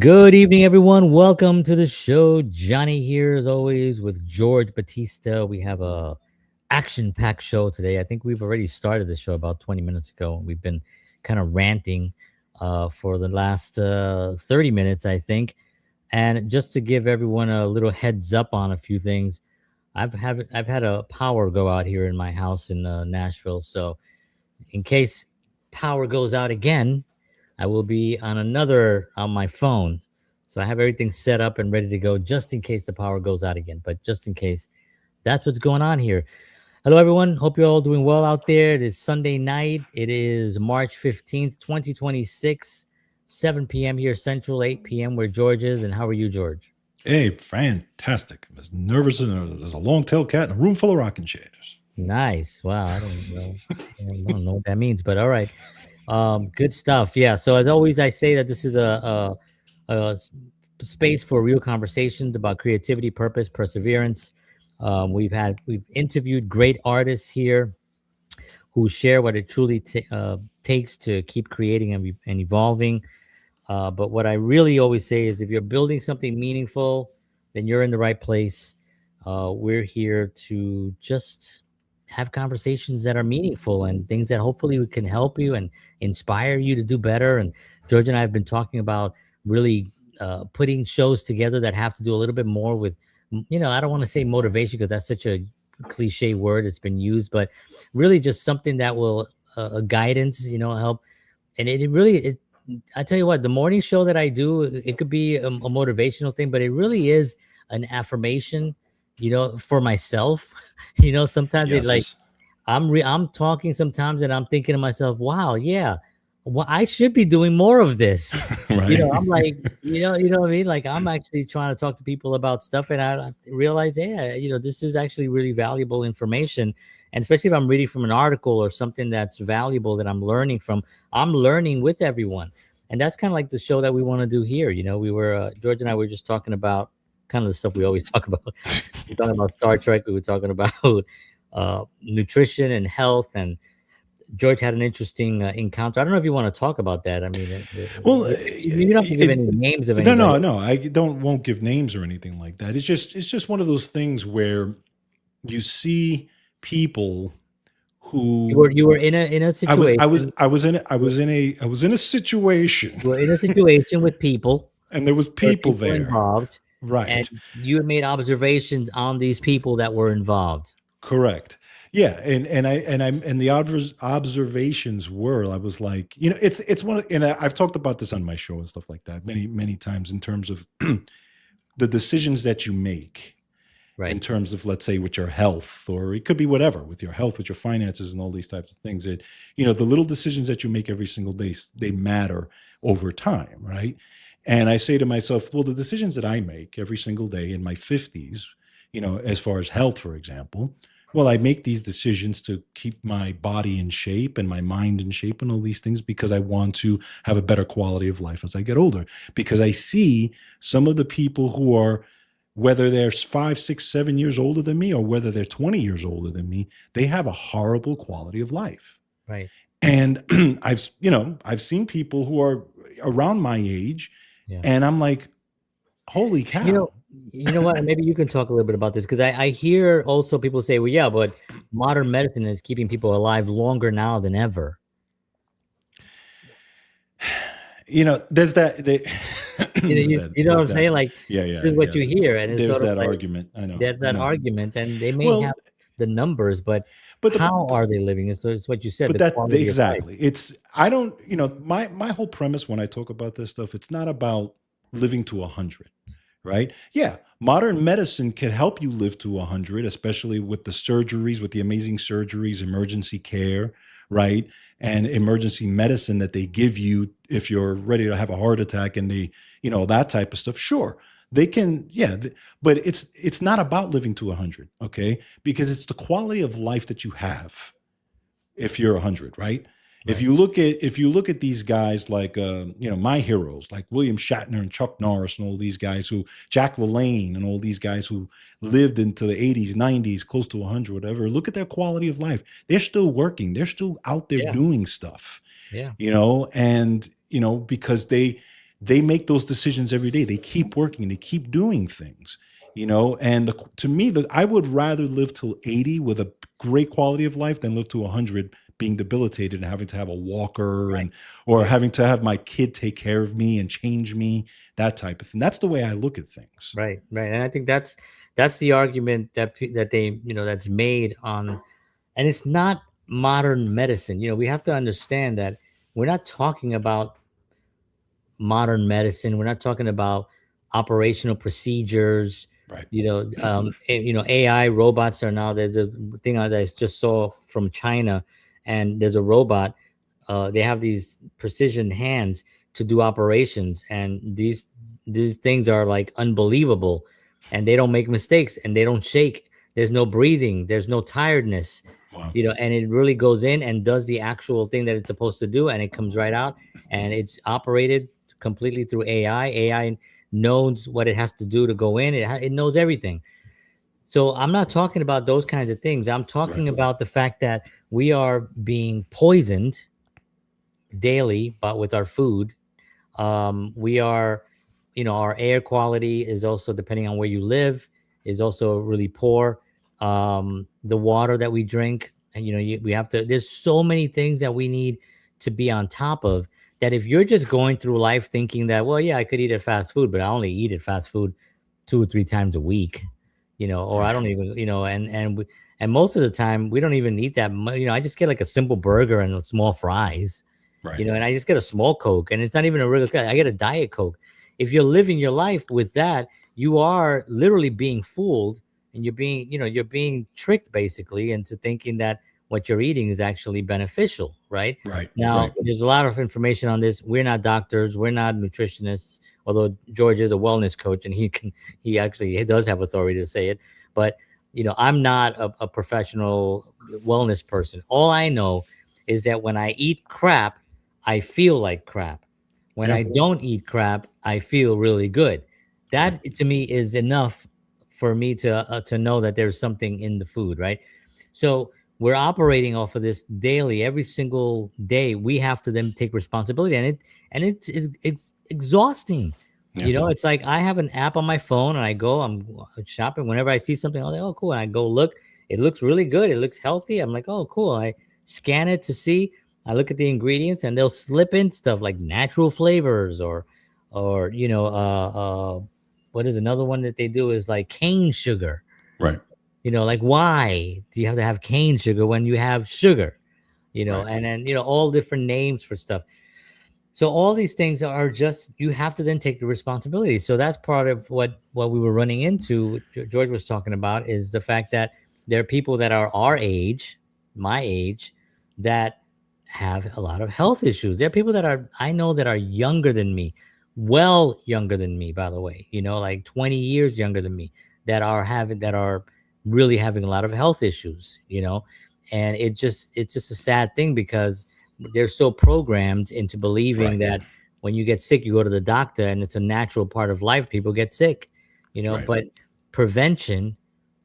Good evening, everyone. Welcome to the show. Johnny here, as always, with George Bautista. We have a action-packed show today. I think we've already started the show about 20 minutes ago. We've been kind of ranting for the last 30 minutes, I think. And just to give everyone a little heads up on a few things, I've had a power go out here in my house in Nashville. So in case power goes out again, I will be on my phone. So I have everything set up and ready to go just in case the power goes out again. But just in case, that's what's going on here. Hello, everyone. Hope you're all doing well out there. It is Sunday night. It is March 15th, 2026, 7 p.m. here Central, 8 p.m. where George is. And how are you, George? Hey, fantastic. I'm as nervous as there's a long-tailed cat in a room full of rocking chairs. Nice. Wow. I don't know. I don't know what that means, but all right. Good stuff. Yeah. So as always, I say that this is a space for real conversations about creativity, purpose, perseverance. We've interviewed great artists here who share what it truly takes to keep creating and evolving. But what I really always say is if you're building something meaningful, then you're in the right place. We're here to just have conversations that are meaningful and things that hopefully can help you and inspire you to do better. And George and I have been talking about really putting shows together that have to do a little bit more with, I don't want to say motivation because that's such a cliche word. It's been used, but really just something that will a guidance, help. And I tell you what, the morning show that I do, it could be a motivational thing, but it really is an affirmation, for myself. Sometimes Yes. I'm talking sometimes and I'm thinking to myself, wow, yeah, well, I should be doing more of this. Right. I'm like, you know what I mean? Like I'm actually trying to talk to people about stuff and I realize, yeah, this is actually really valuable information. And especially if I'm reading from an article or something that's valuable that I'm learning with everyone. And that's kind of like the show that we want to do here. We were, George and I were just talking about kind of the stuff we always talk about. We're talking about Star Trek. We were talking about nutrition and health, and George had an interesting encounter. I don't know if you want to talk about that. I mean, Well, you don't have to give any names of no, anybody. no, no. I won't give names or anything like that. It's just one of those things where you see people who You were in a situation. I was in a situation You were in a situation with people and there was where people people were there. involved, and Right. you had made observations on these people that were involved. Correct. Yeah, and the observations were I was like, it's one of, and I've talked about this on my show and stuff like that many times in terms of the decisions that you make in Right. terms of, let's say, with your health, or it could be whatever, with your health, with your finances and all these types of things. That the little decisions that you make every single day, they matter over time, right? And I say to myself, well, the decisions that I make every single day in my 50s, as far as health, for example, well, I make these decisions to keep my body in shape and my mind in shape and all these things because I want to have a better quality of life as I get older. Because I see some of the people who are, whether they're 5, 6, 7 years older than me or whether they're 20 years older than me, they have a horrible quality of life. Right. And I've seen people who are around my age, Yeah. and I'm like, holy You know, cow. you know what? Maybe you can talk a little bit about this because I hear also people say, well, yeah, but modern medicine is keeping people alive longer now than ever. There's that. You know what There's I'm that. saying? Like, Yeah, this yeah, is what yeah. you hear, and it's There's sort of that like argument. I know. there's I that know. argument, and they may have Well, the numbers, but but how are they living? It's what you said, but the that quality of life. exactly. It's I don't. My whole premise when I talk about this stuff, it's not about living to 100, right? Yeah, modern medicine can help you live to 100, especially with the surgeries, with the amazing surgeries, emergency care, right? And emergency medicine that they give you if you're ready to have a heart attack and that type of stuff. Sure, they can, yeah, but it's not about living to 100, okay? Because it's the quality of life that you have if you're 100, right? Right. If you look at these guys like my heroes like William Shatner and Chuck Norris and all these guys who Jack LaLanne and all these guys who lived into the 80s, 90s, close to 100, whatever. Look at their quality of life. They're still working. They're still out there Yeah. doing stuff. Yeah. And because they make those decisions every day. They keep working, they keep doing things, and to me, I would rather live till 80 with a great quality of life than live to 100 being debilitated and having to have a walker, Right. or Right. having to have my kid take care of me and change me, that type of thing. That's the way I look at things. Right. Right. And I think that's the argument that they, that's made on, and it's not modern medicine. We have to understand that we're not talking about modern medicine. We're not talking about operational procedures. Right. AI robots are now. There's a thing that I just saw from China, and there's a robot. They have these precision hands to do operations, and these things are like unbelievable, and they don't make mistakes, and they don't shake. There's no breathing. There's no tiredness. Wow. And it really goes in and does the actual thing that it's supposed to do, and it comes right out, and it's operated completely through AI. AI knows what it has to do to go in. It knows everything. So I'm not talking about those kinds of things. I'm Right. talking about the fact that we are being poisoned daily, but with our food, we are, our air quality is also, depending on where you live, is also really poor. The water that we drink, and we have to. There's so many things that we need to be on top of. That if you're just going through life thinking that, well, yeah, I could eat at fast food, but I only eat at fast food 2 or 3 times a week, or I Right. don't even, and most of the time we don't even eat that much. I just get like a simple burger and small fries, Right. and I just get a small Coke, and it's not even a real Coke. I get a Diet Coke. If you're living your life with that, you are literally being fooled, and you're being tricked basically into thinking that what you're eating is actually beneficial, right? Right. Now, Right. there's a lot of information on this. We're not doctors, we're not nutritionists, although George is a wellness coach, and he does have authority to say it. But I'm not a professional wellness person. All I know is that when I eat crap, I feel like crap. When Yeah. I don't eat crap, I feel really good. Right. That to me is enough for me to know that there's something in the food, right? So we're operating off of this daily, every single day. We have to then take responsibility, and it's exhausting. Yeah. It's like I have an app on my phone, and I'm shopping. Whenever I see something, I'm like, oh, cool. And I go look. It looks really good. It looks healthy. I'm like, oh, cool. I scan it to see. I look at the ingredients, and they'll slip in stuff like natural flavors, or what is another one that they do is like cane sugar. Right. Like, why do you have to have cane sugar when you have sugar? Right. And then all different names for stuff. So all these things are just, you have to then take the responsibility. So that's part of what we were running into. George was talking about is the fact that there are people that are our age, my age, that have a lot of health issues. There are people that I know that are younger than me, well younger than me, by the way, like 20 years younger than me, that are really having a lot of health issues. And it's just a sad thing because they're so programmed into believing Right. that when you get sick, you go to the doctor, and it's a natural part of life. People get sick. Right. But prevention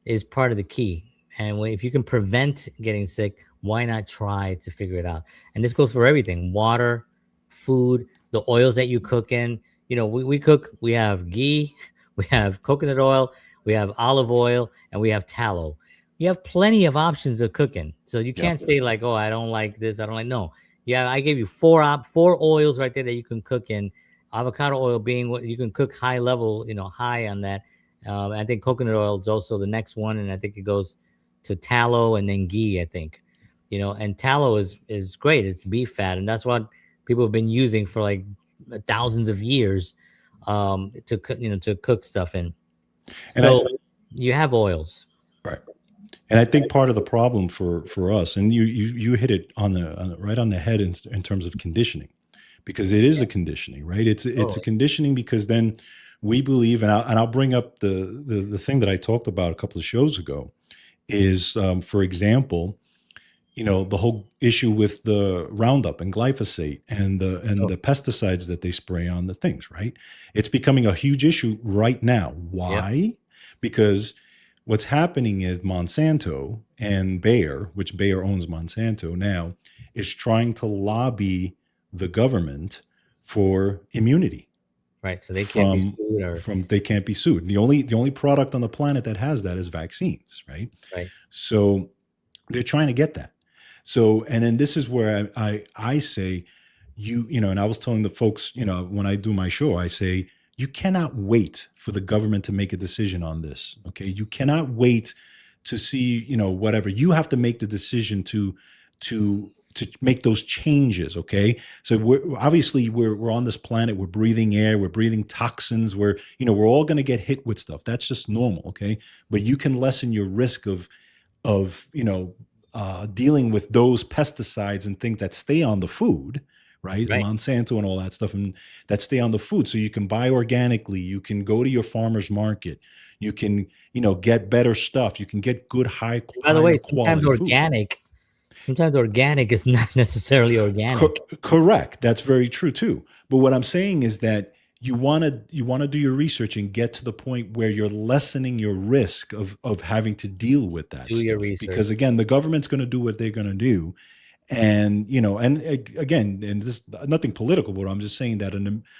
is part of the key. And if you can prevent getting sick, why not try to figure it out? And this goes for everything: water, food, the oils that you cook in. We cook, we have ghee, we have coconut oil, we have olive oil, and we have tallow. You have plenty of options of cooking. So you Yeah. can't say like, oh, I don't like this, I don't like, no. Yeah, I gave you four oils right there that you can cook in. Avocado oil being what you can cook high level, high on that. I think coconut oil is also the next one, and I think it goes to tallow and then ghee, I think. And tallow is great. It's beef fat, and that's what people have been using for like thousands of years, to cook stuff in. And I So you have oils. right. And I think part of the problem for us, and you hit it right on the head in terms of conditioning, because it is a conditioning, right? It's a Oh, conditioning because then we believe, and I'll bring up the thing that I talked about a couple of shows ago, is for example, the whole issue with the Roundup and glyphosate and oh, the pesticides that they spray on the things, right? It's becoming a huge issue right now. yep, Why? Because what's happening is Monsanto and Bayer, which Bayer owns Monsanto now, is trying to lobby the government for immunity. Right. So they can't be from sued or they can't be sued. The only product on the planet that has that is vaccines, right? right. So they're trying to get that. So, and then this is where I say, and I was telling the folks, when I do my show, I say, you cannot wait for the government to make a decision on this. Okay. You cannot wait to see, whatever. You have to make the decision to make those changes. Okay. So we're on this planet, we're breathing air, we're breathing toxins, we're all going to get hit with stuff. That's just normal. Okay. But you can lessen your risk of dealing with those pesticides and things that stay on the food, right? Right. Monsanto and all that stuff, and that stay on the food. So you can buy organically. You can go to your farmer's market. You can, get better stuff. You can get good, And by the higher way, sometimes quality food. organic is not necessarily organic. Correct. That's very true too. But what I'm saying is that you want to do your research and get to the point where you're lessening your risk of having to deal with that Do your stuff, research. because again, the government's going to do what they're going to do. And again, and this nothing political, but I'm just saying that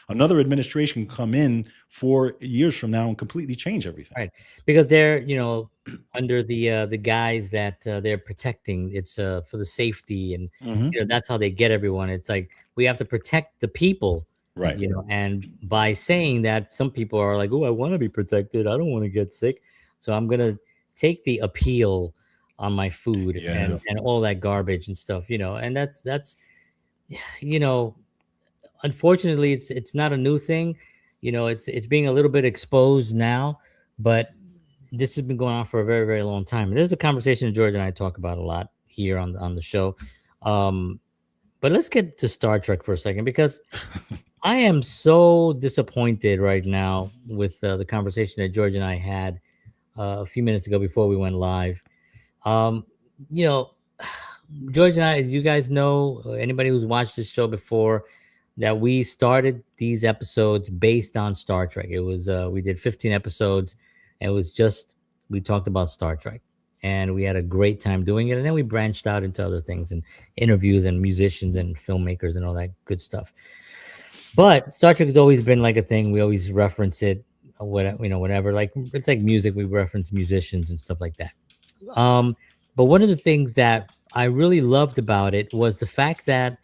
another administration can come in 4 years from now and completely change everything. Right. Because they're, under the guise that they're protecting. It's for the safety, and Hmm. that's how they get everyone. It's like we have to protect the people, Right. and by saying that, some people are like, "Oh, I want to be protected. I don't want to get sick, so I'm gonna take the appeal on my food Yeah. and all that garbage and stuff." And that's you know unfortunately, it's not a new thing. It's being a little bit exposed now, but this has been going on for a very, very long time. And this is a conversation George and I talk about a lot here on the show. Um, but let's get to Star Trek for a second, because I am so disappointed right now with the conversation that George and I had a few minutes ago before we went live. Um, you know, George and I, as you guys know, anybody who's watched this show before, that we started these episodes based on Star Trek. It was we did 15 episodes, and it was just we talked about Star Trek, and we had a great time doing it. And then we branched out into other things and interviews and musicians and filmmakers and all that good stuff. But Star Trek has always been like a thing. We always reference it, whatever. Like it's like music. We reference musicians and stuff like that. But one of the things that I really loved about it was the fact that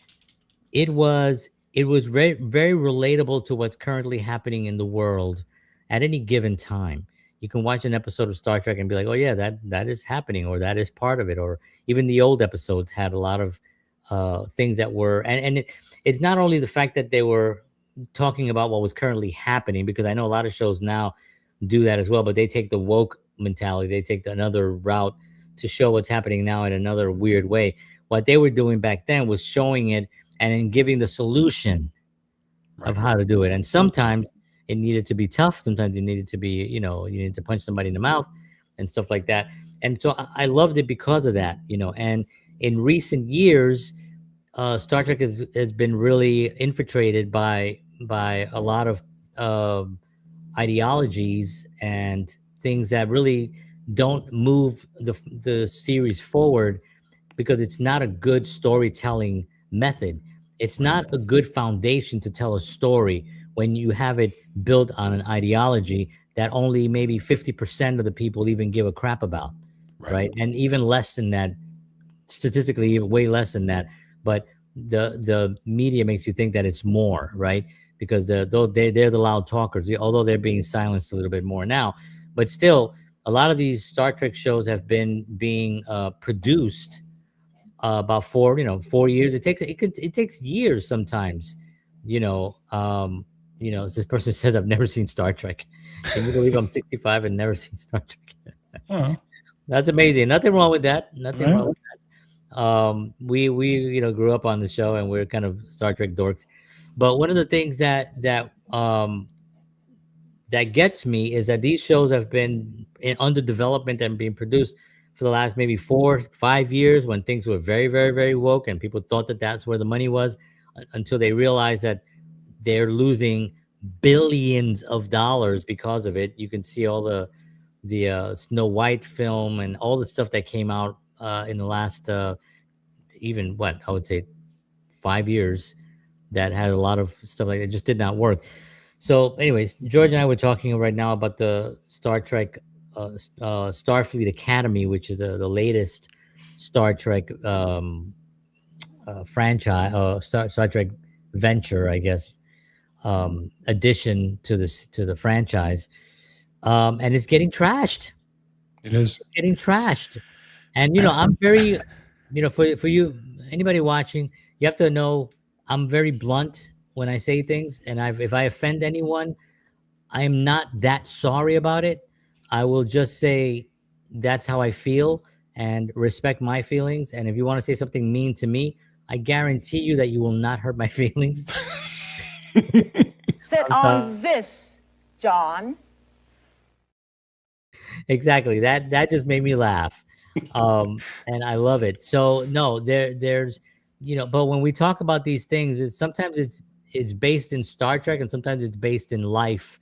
it was very, very relatable to what's currently happening in the world at any given time. You can watch an episode of Star Trek and be like, "Oh yeah, that is happening," or "that is part of it," or even the old episodes had a lot of things that were, and it's not only the fact that they were talking about what was currently happening, because I know a lot of shows now do that as well, but they take the woke mentality, they take another route to show what's happening now in another weird way. What they were doing back then was showing it and then giving the solution of Right. how to do it. And sometimes it needed to be tough. Sometimes it needed to be, you needed to punch somebody in the mouth and stuff like that. And so I loved it because of that. And in recent years, Star Trek has been really infiltrated by a lot of ideologies and things that really don't move the series forward, because it's not a good storytelling method. It's Right. not a good foundation to tell a story when you have it built on an ideology that only maybe 50% of the people even give a crap about, Right. right? And even less than that, statistically, way less than that. But the media makes you think that it's more, right? Because they're the loud talkers, although they're being silenced a little bit more now. But still, a lot of these Star Trek shows have been being produced about 4 years. It takes years sometimes. This person says I've never seen Star Trek. Can you believe I'm 65 and never seen Star Trek? Uh, That's amazing. Nothing wrong with that. Nothing yeah. wrong with that. We grew up on the show, and we're kind of Star Trek dorks. But one of the things that gets me is that these shows have been under development and being produced for the last maybe 4 5 years, when things were very, very, very woke, and people thought that that's where the money was, until they realized that they're losing billions of dollars because of it. You can see all the Snow White film and all the stuff that came out in the last even what I would say 5 years, that had a lot of stuff like that just did not work. So, anyways, George and I were talking right now about the Star Trek, Starfleet Academy, which is the latest Star Trek franchise, Star Trek venture, I guess, addition to the franchise, and it's getting trashed. It is. Getting trashed. And I'm very, for you, anybody watching, you have to know I'm very blunt when I say things, and if I offend anyone, I am not that sorry about it. I will just say that's how I feel and respect my feelings. And if you want to say something mean to me, I guarantee you that you will not hurt my feelings. Sit I'm sorry. on this, John. Exactly. That just made me laugh. And I love it. So no, there's but when we talk about these things, it's based in Star Trek and sometimes it's based in life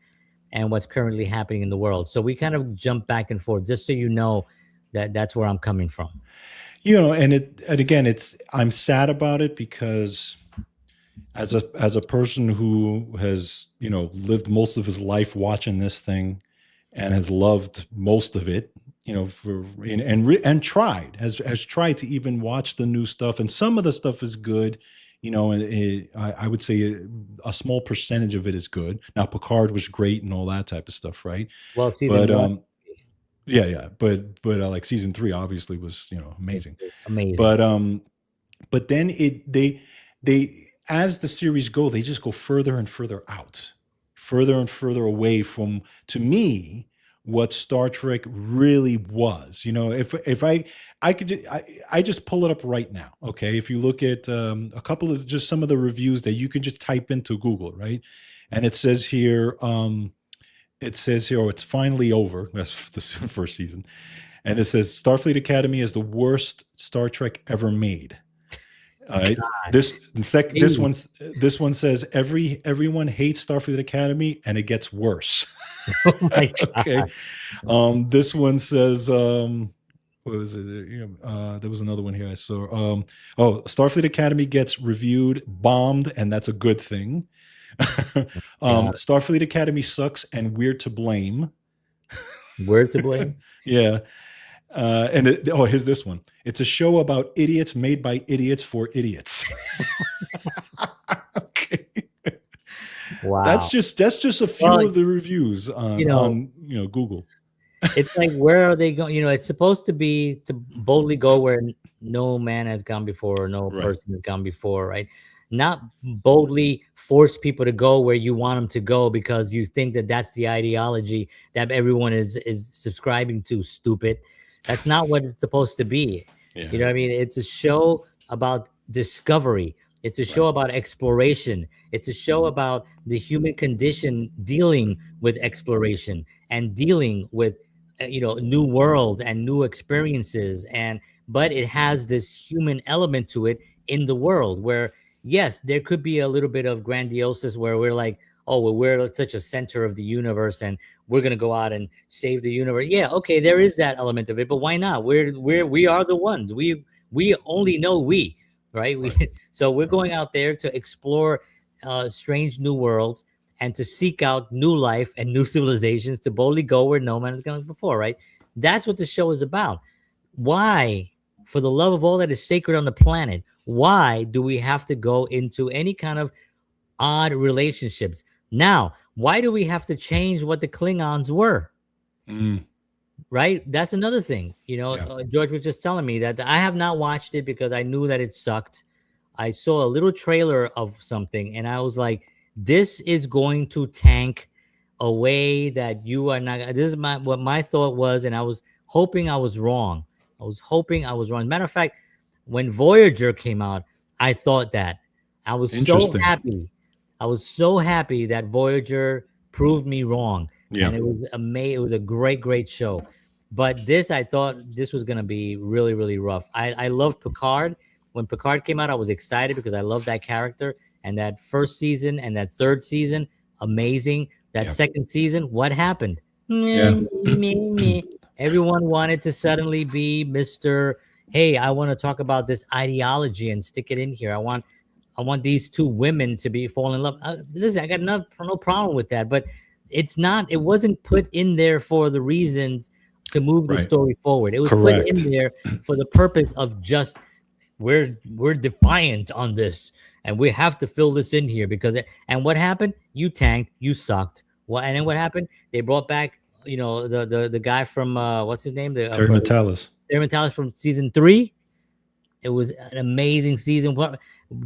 and what's currently happening in the world. So we kind of jump back and forth just so you know that that's where I'm coming from. And again, I'm sad about it because as a person who has lived most of his life watching this thing and has loved most of it, and has tried to even watch the new stuff, and some of the stuff is good, and I would say a small percentage of it is good. Now Picard was great and all that type of stuff, right? Well, season But one yeah, but like season 3 obviously was amazing. is amazing. But then they as the series go, they just go further and further out, further and further away from, to me, what Star Trek really was. If I could I just pull it up right now. Okay, if you look at a couple of just some of the reviews that you can just type into Google, right? And it says here, oh, it's finally over. That's the first season. And it says Starfleet Academy is the worst Star Trek ever made. All right. God. This one says everyone hates Starfleet Academy and it gets worse. Oh my God. Okay. This one says what was it? There was another one here I saw. Starfleet Academy gets reviewed bombed, and that's a good thing. Starfleet Academy sucks and we're to blame. We're to blame. Yeah. Here's this one. It's a show about idiots made by idiots for idiots. Okay. Wow. That's just a few of the reviews on Google. It's like, where are they going? It's supposed to be to boldly go where no man has gone before, or no person has gone before, right? Not boldly force people to go where you want them to go because you think that that's the ideology that everyone is subscribing to. Stupid. That's not what it's supposed to be. Yeah. You know what I mean? It's a show about discovery. It's a show about exploration. It's a show about the human condition dealing with exploration and dealing with new worlds and new experiences, but it has this human element to it in the world where, yes, there could be a little bit of grandiosis where we're like, oh, well, we're such a center of the universe and we're gonna go out and save the universe. Yeah, okay, there is that element of it, but why not? We are the ones. We only know we, right? So we're going out there to explore strange new worlds and to seek out new life and new civilizations, to boldly go where no man has gone before, right? That's what the show is about. Why, for the love of all that is sacred on the planet, why do we have to go into any kind of odd relationships? Now, why do we have to change what the Klingons were? Right? That's another thing. George was just telling me that I have not watched it because I knew that it sucked. I saw a little trailer of something and I was like, this is going to tank a way that you are not. This is what my thought was, and I was hoping I was wrong. As a matter of fact, when Voyager came out, I thought that. I was so happy. I was so happy that Voyager proved me wrong. Yeah. And it was amazing. It was a great show. But this, I thought this was going to be really, really rough. I loved Picard. When Picard came out, I was excited because I love that character. And that first season and that third season, amazing. That second season, what happened? Everyone wanted to suddenly be Mr. Hey, I want to talk about this ideology and stick it in here. I want I want these two women to be fall in love. Listen, I got no problem with that, but it's not. It wasn't put in there for the reasons to move the Right. story forward. It was put in Correct. there for the purpose of just we're defiant on this, and we have to fill this in here because. And what happened? You tanked. You sucked. Well, and then what happened? They brought back the guy from what's his name? The Terry Metalis. Terry Metalis from season 3. It was an amazing season.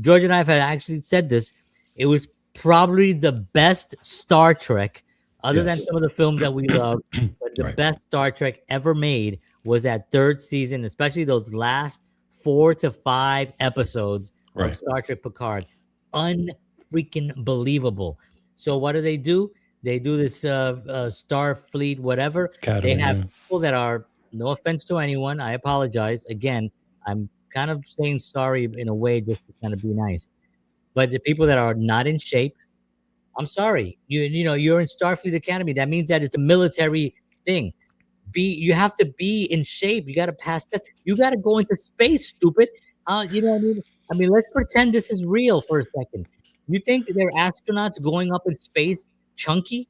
George and I have actually said this. It was probably the best Star Trek, other than Yes. some of the films that we love. But the Right. best Star Trek ever made was that 3rd season, especially those last 4 to 5 episodes Right. of Star Trek Picard. Unfreaking believable. So what do? They do this Starfleet, whatever. Academy, They have yeah. people that are, no offense to anyone, I apologize. Again, I'm kind of saying sorry in a way just to kind of be nice. But the people that are not in shape, I'm sorry. You're in Starfleet Academy. That means that it's a military thing. You have to be in shape. You got to pass tests. You got to go into space, stupid. You know what I mean? I mean, let's pretend this is real for a second. You think they're astronauts going up in space chunky?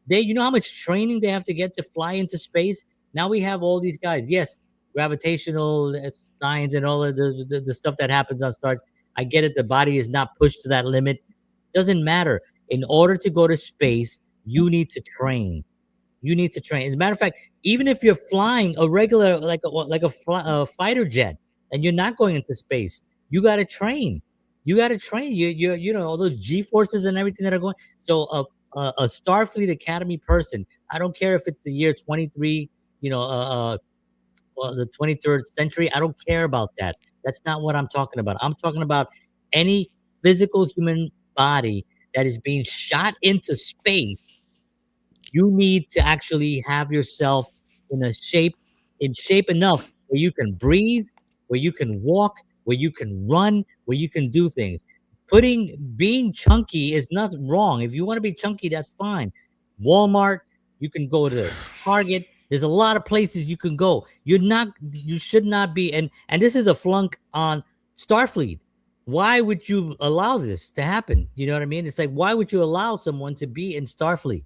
You know how much training they have to get to fly into space? Now we have all these guys. Yes, gravitational science and all of the stuff that happens on Star. I get it. The body is not pushed to that limit. Doesn't matter. In order to go to space, you need to train. You need to train. As a matter of fact, even if you're flying a regular, a fighter jet, and you're not going into space, you got to train. You got to train. All those G forces and everything that are going. So a Starfleet Academy person, I don't care if it's the year 23, the 23rd century. I don't care about that. That's not what I'm talking about. I'm talking about any physical human body that is being shot into space. You need to actually have yourself in shape enough where you can breathe, where you can walk, where you can run, where you can do things. Being chunky is not wrong. If you want to be chunky, that's fine. Walmart, you can go to Target. There's a lot of places you can go. You should not be, and this is a flunk on Starfleet. Why would you allow this to happen? You know what I mean? It's like, why would you allow someone to be in Starfleet?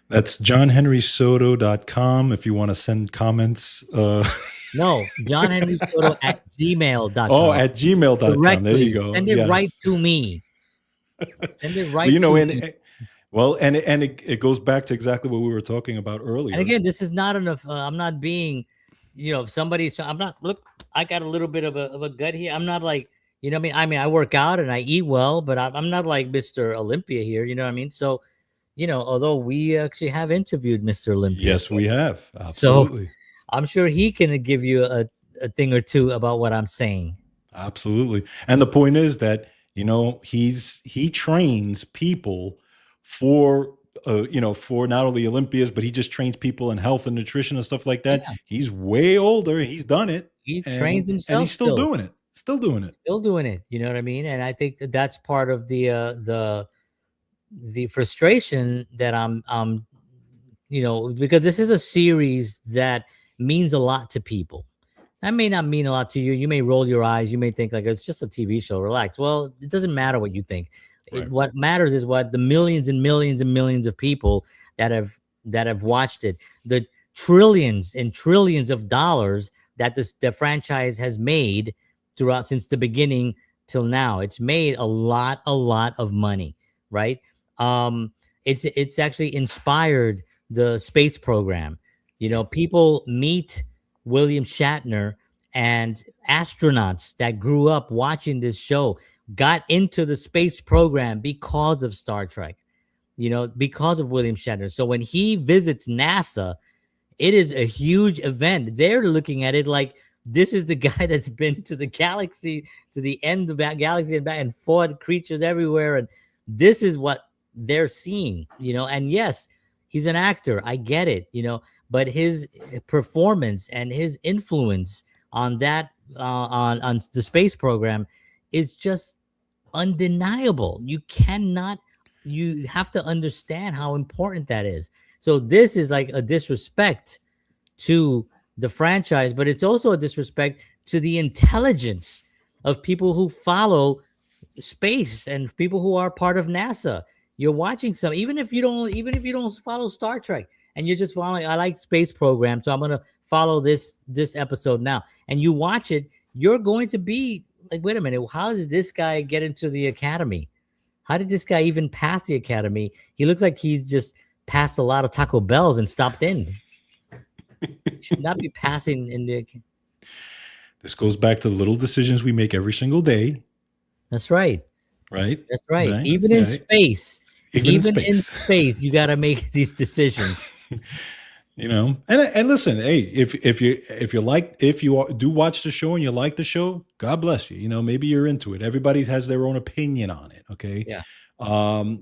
That's johnhenrysoto.com if you want to send comments. No, johnhenrysoto at gmail.com. Oh, at gmail.com. Directly. There you go. Send it Yes. right to me. Send it right You know, to and me. well, and it goes back to exactly what we were talking about earlier. And again, this is not enough. I'm not being, I'm not, look, I got a little bit of a gut here. I'm not like, you know what I mean? I mean, I work out and I eat well, but I'm not like Mr. Olympia here. You know what I mean? So, although we actually have interviewed Mr. Olympia. Yes, we have. Absolutely. So I'm sure he can give you a thing or two about what I'm saying. Absolutely. And the point is that, he trains people for for not only Olympias, but he just trains people in health and nutrition and stuff like that. Yeah. He's way older. He's done it. He trains himself. And he's still doing it. Still doing it. Still doing it. You know what I mean? And I think that's part of the frustration that I'm because this is a series that means a lot to people. That may not mean a lot to you. You may roll your eyes. You may think like it's just a TV show. Relax. Well, it doesn't matter what you think. Right. What matters is what the millions and millions and millions of people that have watched it, the trillions and trillions of dollars that the franchise has made throughout since the beginning till now. It's made a lot of money, right? It's actually inspired the space program. People meet William Shatner, and astronauts that grew up watching this show got into the space program because of Star Trek, because of William Shatner. So when he visits NASA, it is a huge event. They're looking at it like this is the guy that's been to the galaxy, to the end of that galaxy and back and fought creatures everywhere. And this is what they're seeing, and yes, he's an actor. I get it, but his performance and his influence on that, on the space program is just undeniable. You have to understand how important that is. So this is like a disrespect to the franchise, but it's also a disrespect to the intelligence of people who follow space and people who are part of NASA. You're watching some, even if you don't follow Star Trek, and you're just following. I like space programs, so I'm gonna follow this episode now. And you watch it, you're going to be like, wait a minute, how did this guy get into the academy? How did this guy even pass the academy? He looks like he just passed a lot of Taco Bells and stopped in. Should not be passing in the. This goes back to the little decisions we make every single day, That's right. right? That's right. Right? Even in Right? space, Even in even in space. space, you got to make these decisions. You know, and listen, hey, if you do watch the show and you like the show, God bless you. You know, maybe you're into it. Everybody has their own opinion on it. Okay. Yeah.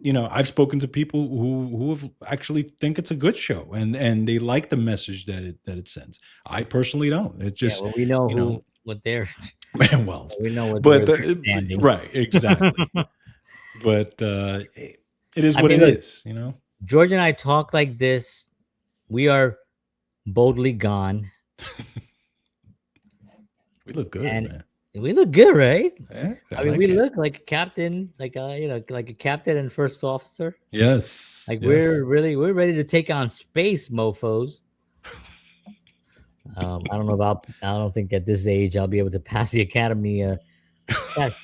You know, I've spoken to people who have actually think it's a good show and they like the message that it sends. I personally don't. It Yeah. just, Well, we know you know, what they're. well, We know what but they're standing. right, exactly. But it is I what mean, it look, is. You know, George and I talk like this. We are boldly gone, we look good, and man. we look good, right? Yeah, I mean, like we it. look like a captain, like like a captain and first officer. Yes, Like yes. we're ready to take on space, mofo's. I don't think at this age I'll be able to pass the academy test.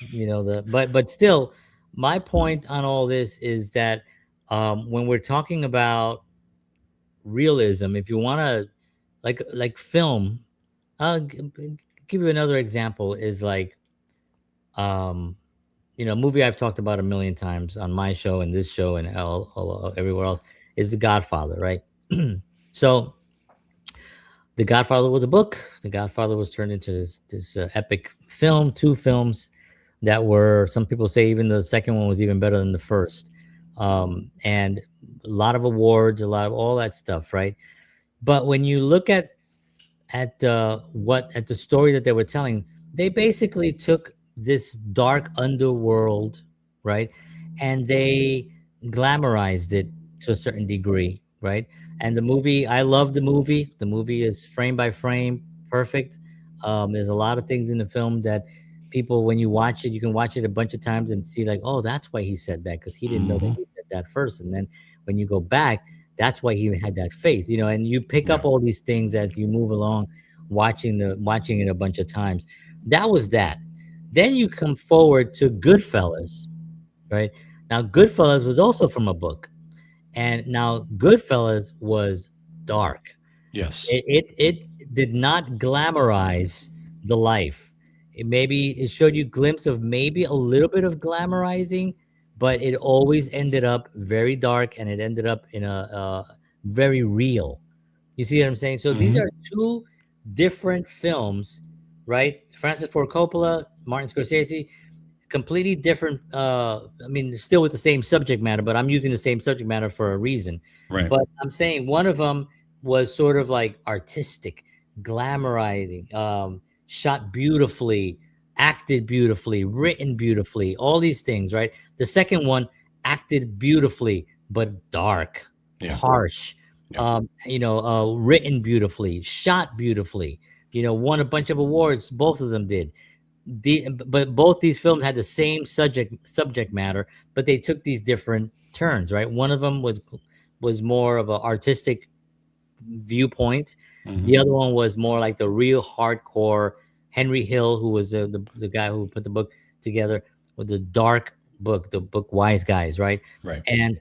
But still, my point on all this is that when we're talking about realism, if you want to, like film, give you another example is like, um, a movie I've talked about a million times on my show and this show and everywhere else is The Godfather, right? So The Godfather was a book. The Godfather was turned into this epic film, two films that were, some people say even the second one was even better than the first. And a lot of awards, a lot of all that stuff, right? But when you look at the story that they were telling, they basically took this dark underworld, right, and they glamorized it to a certain degree, right? And the movie, I love the movie. The movie is frame by frame perfect. There's a lot of things in the film that people, when you watch it, you can watch it a bunch of times and see like, oh, that's why he said that, because he didn't know that Hmm. he said that first. And then when you go back, that's why he had that faith, and you pick Yeah. up all these things as you move along, watching it a bunch of times. That was that. Then you come forward to Goodfellas, right? Now Goodfellas was also from a book, and now Goodfellas was dark. Yes. It did not glamorize the life. It showed you glimpse of maybe a little bit of glamorizing, but it always ended up very dark, and it ended up in a very real. You see what I'm saying? So these Hmm. are two different films, right? Francis Ford Coppola, Martin Scorsese, completely different. I mean, still with the same subject matter, but I'm using the same subject matter for a reason. Right. But I'm saying one of them was sort of like artistic, glamorizing, shot beautifully, acted beautifully, written beautifully, all these things, right? The second one acted beautifully, but dark, Yeah. harsh, Yeah. written beautifully, shot beautifully, won a bunch of awards. Both of them did. But both these films had the same subject matter, but they took these different turns, right? One of them was more of an artistic viewpoint. The Hmm. other one was more like the real hardcore Henry Hill, who was the guy who put the book together, with the dark book, the book Wise Guys, right? Right. And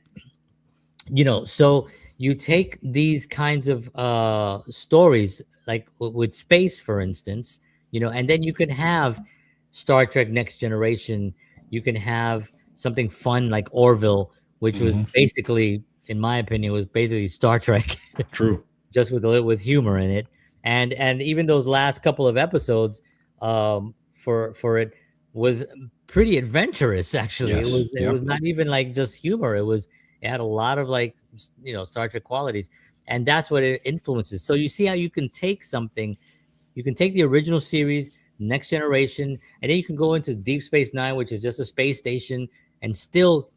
so you take these kinds of stories, like with space, for instance, and then you can have Star Trek Next Generation. You can have something fun like Orville, which was Hmm. basically, in my opinion, was basically Star Trek, True. just with humor in it. And even those last couple of episodes, for it, was pretty adventurous. Actually, it was Yes. it was Yep. not even like just humor. It had a lot of, like, Star Trek qualities, and that's what it influences. So you see how you can take something, you can take the original series, Next Generation, and then you can go into Deep Space Nine, which is just a space station, and still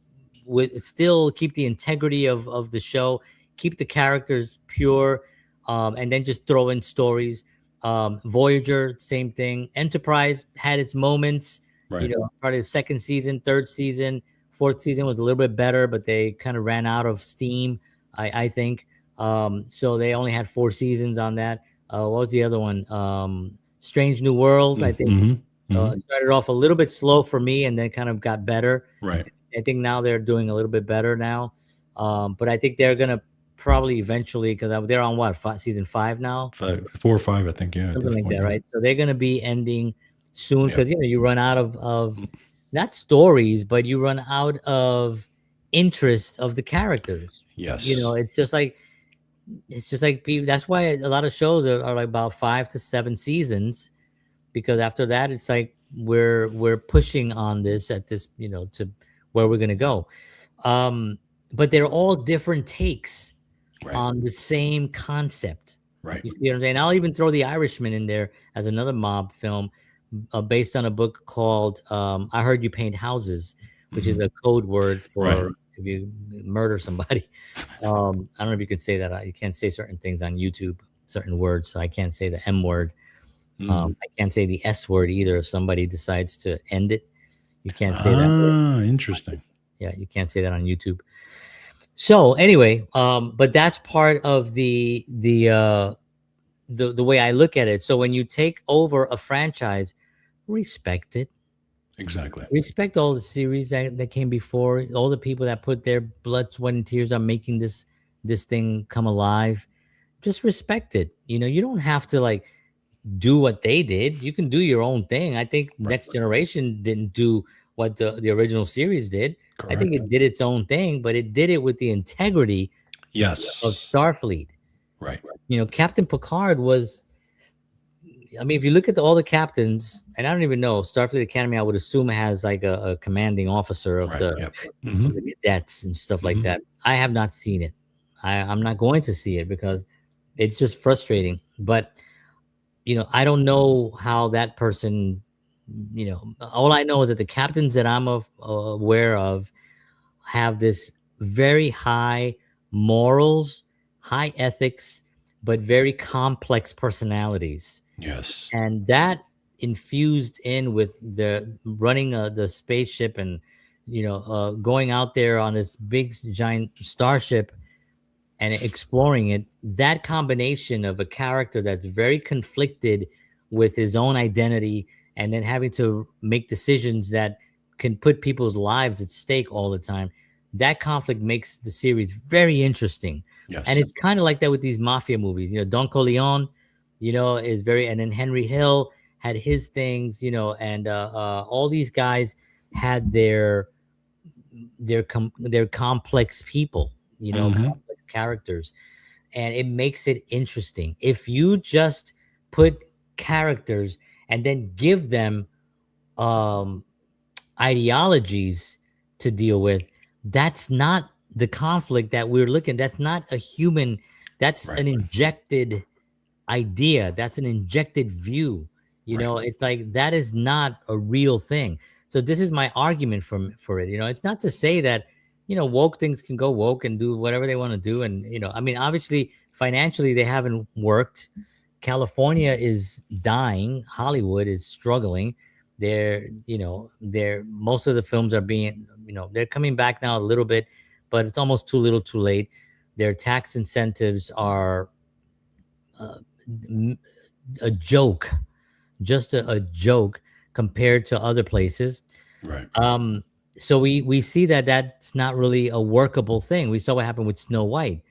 keep the integrity of the show, keep the characters pure, and then just throw in stories. Voyager, same thing. Enterprise had its moments. Right. Probably the second season, third season, fourth season was a little bit better, but they kind of ran out of steam. I think. So they only had 4 seasons on that. What was the other one? Strange New Worlds. I think started off a little bit slow for me, and then kind of got better. Right. I think now they're doing a little bit better now. But I think they're gonna probably eventually, because they're on season 5 now, 4 or 5, I think. Yeah, something like that, right? So they're gonna be ending soon because you run out of not stories, but you run out of interest of the characters. Yes. It's just like that's why a lot of shows are like about 5 to 7 seasons, because after that it's like we're pushing on this at this to where we're gonna go. But they're all different takes on the same concept. Right. You see what I'm saying? I'll even throw The Irishman in there as another mob film based on a book called I Heard You Paint Houses, which is a code word for if you murder somebody. I don't know if you can say that. You can't say certain things on YouTube, certain words. So I can't say the M word. I can't say the S word either. If somebody decides to end it, you can't say that word. Interesting. Yeah, you can't say that on YouTube. So anyway, but that's part of the way I look at it. So when you take over a franchise, respect it. Exactly. Respect all the series that came before, all the people that put their blood, sweat, and tears on making this thing come alive. Just respect it. You don't have to like do what they did. You can do your own thing. I think Next Generation didn't do what the original series did. Correct. I think it did its own thing, but it did it with the integrity of Starfleet. Right. Captain Picard was, I mean, if you look at all the captains, and I don't even know, Starfleet Academy, I would assume has like a commanding officer of of the cadets and stuff like that. I have not seen it. I'm not going to see it because it's just frustrating. But, I don't know how that person, all I know is that the captains that I'm aware of have this very high morals, high ethics, but very complex personalities. Yes. And that infused in with the running the spaceship and, going out there on this big giant starship and exploring it, that combination of a character that's very conflicted with his own identity and then having to make decisions that can put people's lives at stake all the time, that conflict makes the series very interesting. Yes. And it's kind of like that with these mafia movies. Don Corleone, is very, and then Henry Hill had his things, and all these guys had their complex people, complex characters, and it makes it interesting. If you just put characters and then give them ideologies to deal with, that's not the conflict that we're looking. That's not a human. That's an injected idea. That's an injected view. It's like that is not a real thing. So this is my argument for it. It's not to say that woke things can go woke and do whatever they want to do, and I mean, obviously financially they haven't worked. California is dying. Hollywood is struggling. They're most of the films are being they're coming back now a little bit, but it's almost too little too late. Their tax incentives are a joke, just a joke compared to other places. Right. So we see that that's not really a workable thing. We saw what happened with Snow White,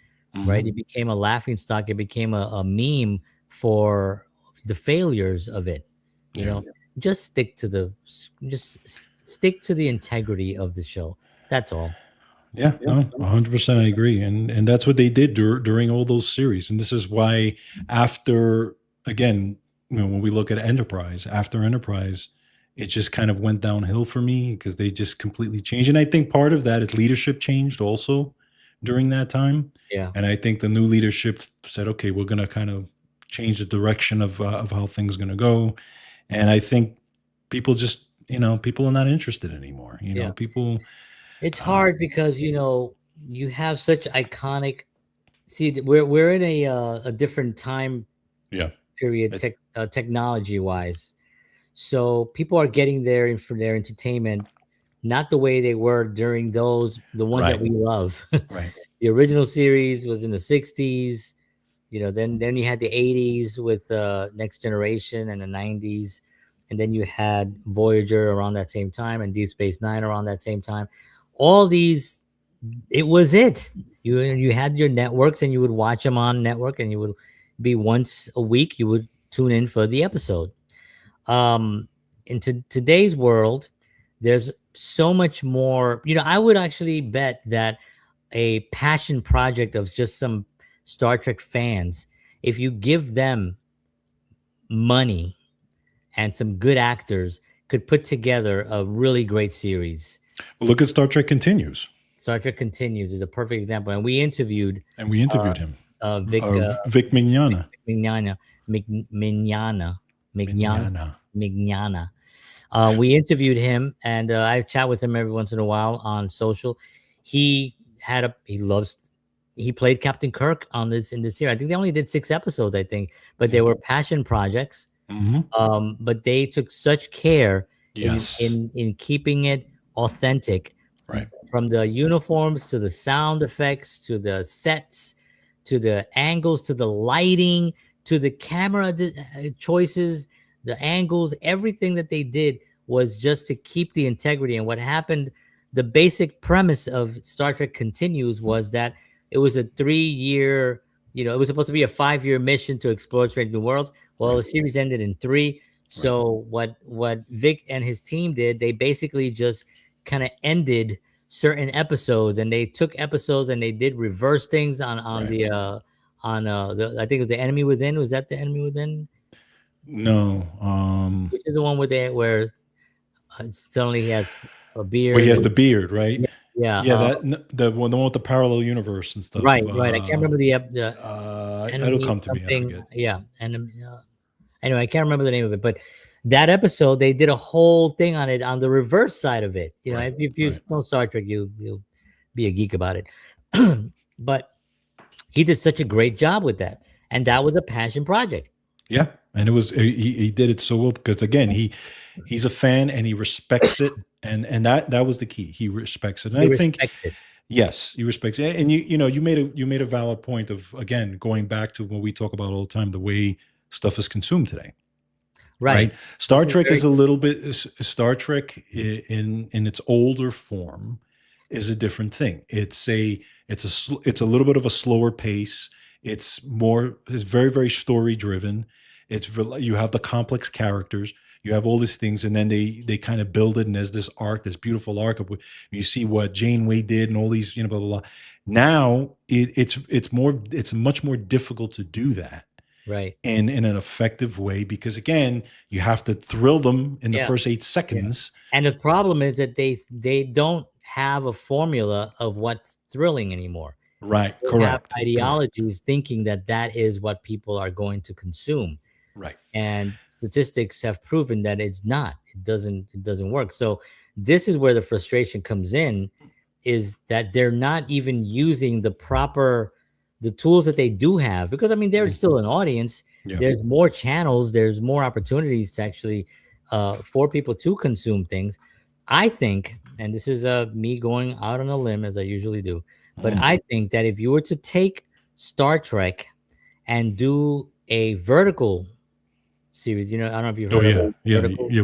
right? It became a laughing stock. It became a meme for the failures of it. Just stick to the integrity of the show. That's all. Yeah, no, 100%. I agree, and that's what they did during all those series. And this is why, after again, when we look at after Enterprise, it just kind of went downhill for me because they just completely changed. And I think part of that is leadership changed also during that time. Yeah, and I think the new leadership said, okay, we're going to kind of change the direction of how things are going to go. And I think people just people are not interested anymore. People. It's hard because you have such iconic. See, we're in a different time period technology wise. So people are getting there for their entertainment, not the way they were during the ones that Right. we love. Right. The original series was in the 60s, then you had the 80s with Next Generation and the 90s, and then you had Voyager around that same time and Deep Space Nine around that same time. All these, it was it. You had your networks and you would watch them on network, and you would be once a week you would tune in for the episode. Into today's world, there's so much more. I would actually bet that a passion project of just some Star Trek fans, if you give them money and some good actors, could put together a really great series. Well, look at Star Trek Continues. Star Trek Continues is a perfect example, and we interviewed him. Vic Vic Mignogna. Mignogna, Mignogna, Mignogna. Mignogna. We interviewed him, and I chat with him every once in a while on social. He played Captain Kirk in this series. I think they only did 6 episodes, I think, but they were passion projects. But they took such care in keeping it authentic, right? From the uniforms to the sound effects to the sets to the angles to the lighting to the camera choices, the angles, everything that they did was just to keep the integrity. And what happened, the basic premise of Star Trek Continues was that it was a 3-year, it was supposed to be a 5-year mission to explore strange new worlds. Well, the series ended in 3. So what Vic and his team did, they basically just kind of ended certain episodes, and they took episodes and they did reverse things on the I think it was The Enemy Within. Was that The Enemy Within? No. Which is the one where suddenly he has a beard. Where he has the beard, right? Yeah. The one with the parallel universe and stuff. Right. I can't remember the it'll come to me. I forget. Yeah. And anyway, I can't remember the name of it, but that episode they did a whole thing on it on the reverse side of it. If you know Star Trek, you'll be a geek about it. But he did such a great job with that, and that was a passion project. Yeah, and it was he did it so well because again he's a fan and he respects it, and that was the key. He respects it, and I think yes, he respects it. And you made a valid point of again going back to what we talk about all the time, the way stuff is consumed today. Right. Star Trek is a little bit Star Trek in its older form is a different thing. It's a little bit of a slower pace. It's very, very story driven. You have the complex characters, you have all these things, and then they kind of build it, and there's this arc, this beautiful arc of you see what Janeway did and all these, blah, blah, blah. Now it's much more difficult to do that. Right. And in an effective way, because again, you have to thrill them in the first 8 seconds. Yeah. And the problem is that they don't have a formula of what's thrilling anymore. Right. They correct. have ideologies thinking that is what people are going to consume. Right. And statistics have proven that it's not. It doesn't work. So this is where the frustration comes in, is that they're not even using the tools that they do have, because there's still an audience. There's more channels, there's more opportunities to actually for people to consume things. I think, and this is me going out on a limb as I usually do, but I think that if you were to take Star Trek and do a vertical series, I don't know if you've heard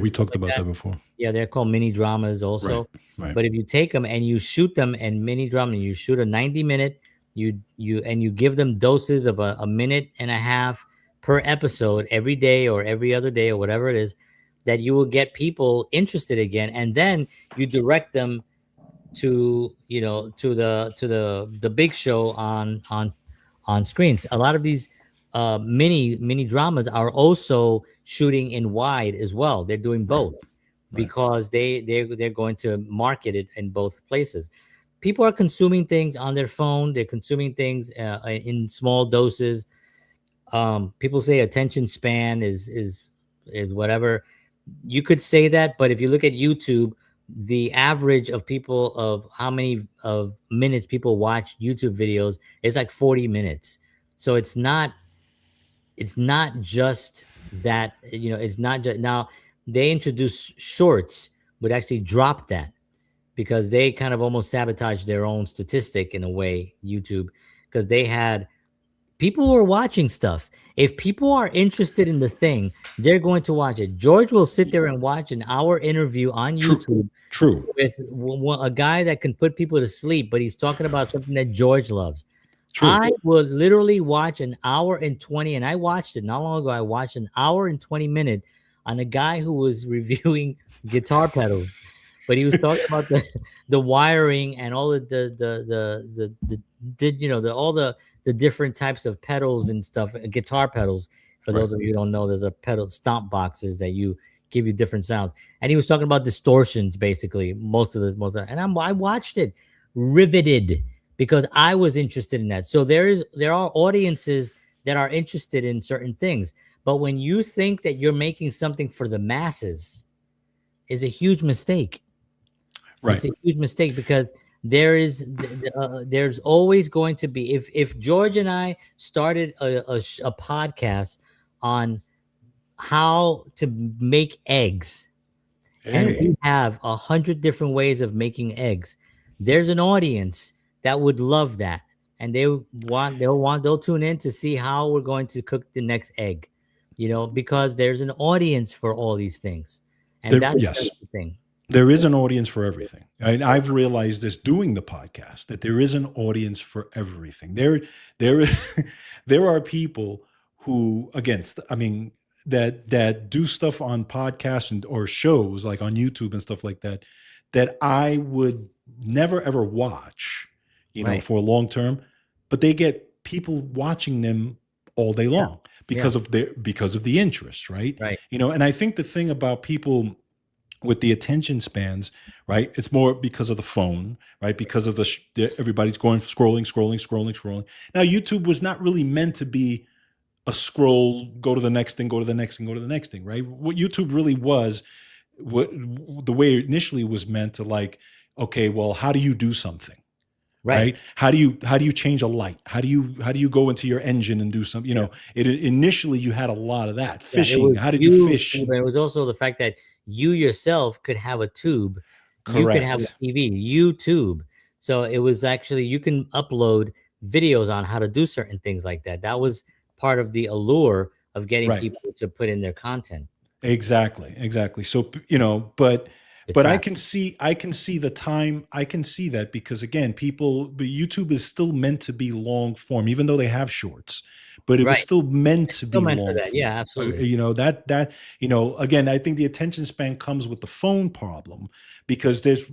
we talked about that before. They're called mini dramas also. Right. But if you take them and you shoot them in mini drama, you shoot a 90-minute, you give them doses of a minute and a half per episode every day or every other day or whatever it is, that you will get people interested again, and then you direct them to the big show on screens. A lot of these mini dramas are also shooting in wide as well. They're doing both because they're going to market it in both places. People are consuming things on their phone. They're consuming things in small doses. People say attention span is whatever. You could say that, but if you look at YouTube, the average of people of how many of minutes people watch YouTube videos is like 40 minutes. So it's not it's not just that, it's not just now they introduced shorts, would actually drop that because they kind of almost sabotaged their own statistic in a way, YouTube, because they had people were watching stuff. If people are interested in the thing, they're going to watch it. George will sit there and watch an hour interview on True. YouTube True. with a guy that can put people to sleep, but he's talking about something that George loves. True. I would literally watch an hour and 20, and I watched it not long ago. I watched an hour and 20 minute on a guy who was reviewing guitar pedals, but he was talking about the wiring and all of all the different types of pedals and stuff, guitar pedals. For those of you who don't know, there's a pedal stomp boxes that you give you different sounds. And he was talking about distortions, basically, most of the and I watched it riveted because I was interested in that. So there are audiences that are interested in certain things. But when you think that you're making something for the masses, is a huge mistake. Right. It's a huge mistake because there's always going to be, if George and I started a podcast on how to make eggs, and we have 100 different ways of making eggs, there's an audience that would love that, and they'll tune in to see how we're going to cook the next egg, because there's an audience for all these things, and that's the thing. There is an audience for everything. I've realized this doing the podcast, that there is an audience for everything. There are people who, that do stuff on podcasts or shows like on YouTube and stuff like that, that I would never ever watch, for a long term, but they get people watching them all day long because of the interest, right? Right. And I think the thing about people with the attention spans, right? It's more because of the phone, right? Because of everybody's going scrolling. Now, YouTube was not really meant to be a scroll, go to the next thing, go to the next thing, go to the next thing, right? What YouTube really was, the way it initially was meant to, like, okay, well, how do you do something? Right. How do you change a light? How do you go into your engine and do something? Initially you had a lot of that fishing. How did you fish? But it was also the fact that you yourself could have a tube. Correct. You could have a TV, YouTube. So it was actually, you can upload videos on how to do certain things like that. That was part of the allure of getting people to put in their content. Exactly. So, but I can see the time. I can see that because, again, YouTube is still meant to be long form, even though they have shorts, but it was still meant to be long form. Yeah, absolutely. Again, I think the attention span comes with the phone problem because there's,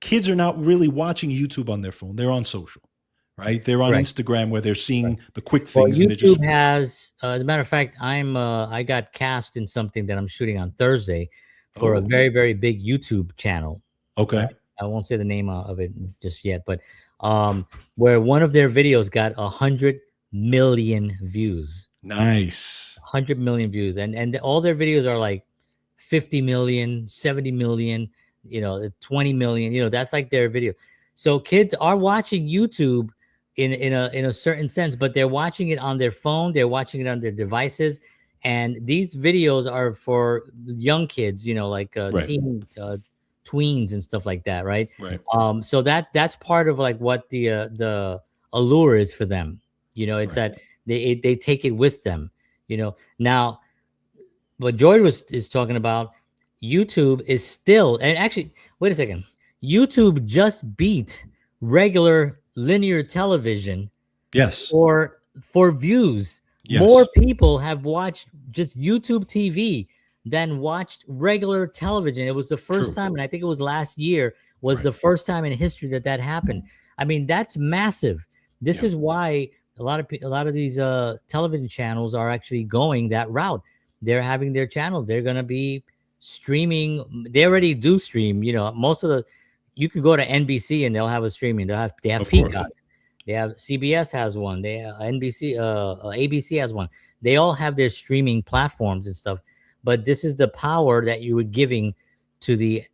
kids are not really watching YouTube on their phone. They're on social, right? They're on Instagram where they're seeing the quick things. Well, YouTube has, as a matter of fact, I got cast in something that I'm shooting on Thursday for a very, very big YouTube channel. Okay. I won't say the name of it just yet, but where one of their videos got 100 million views. Nice. 100 million views. And all their videos are like 50 million, 70 million, 20 million, that's like their video. So kids are watching YouTube in a certain sense, but they're watching it on their phone. They're watching it on their devices. And these videos are for young kids, like teen, tweens and stuff like that, right? Right. So that's part of like what the allure is for them. It's that they take it with them. Now, what George is talking about, YouTube is still, and actually, wait a second, YouTube just beat regular linear television. Yes. For views. Yes. More people have watched just YouTube TV than watched regular television. It was the first time, and I think it was last year, was the first time in history that happened. I mean, that's massive. This is why a lot of these television channels are actually going that route. They're having their channels. They're going to be streaming. They already do stream. Most of you could go to NBC and they'll have a streaming. They have Peacock. They have CBS has one. They NBC, ABC has one. They all have their streaming platforms and stuff. But this is the power that you were giving to the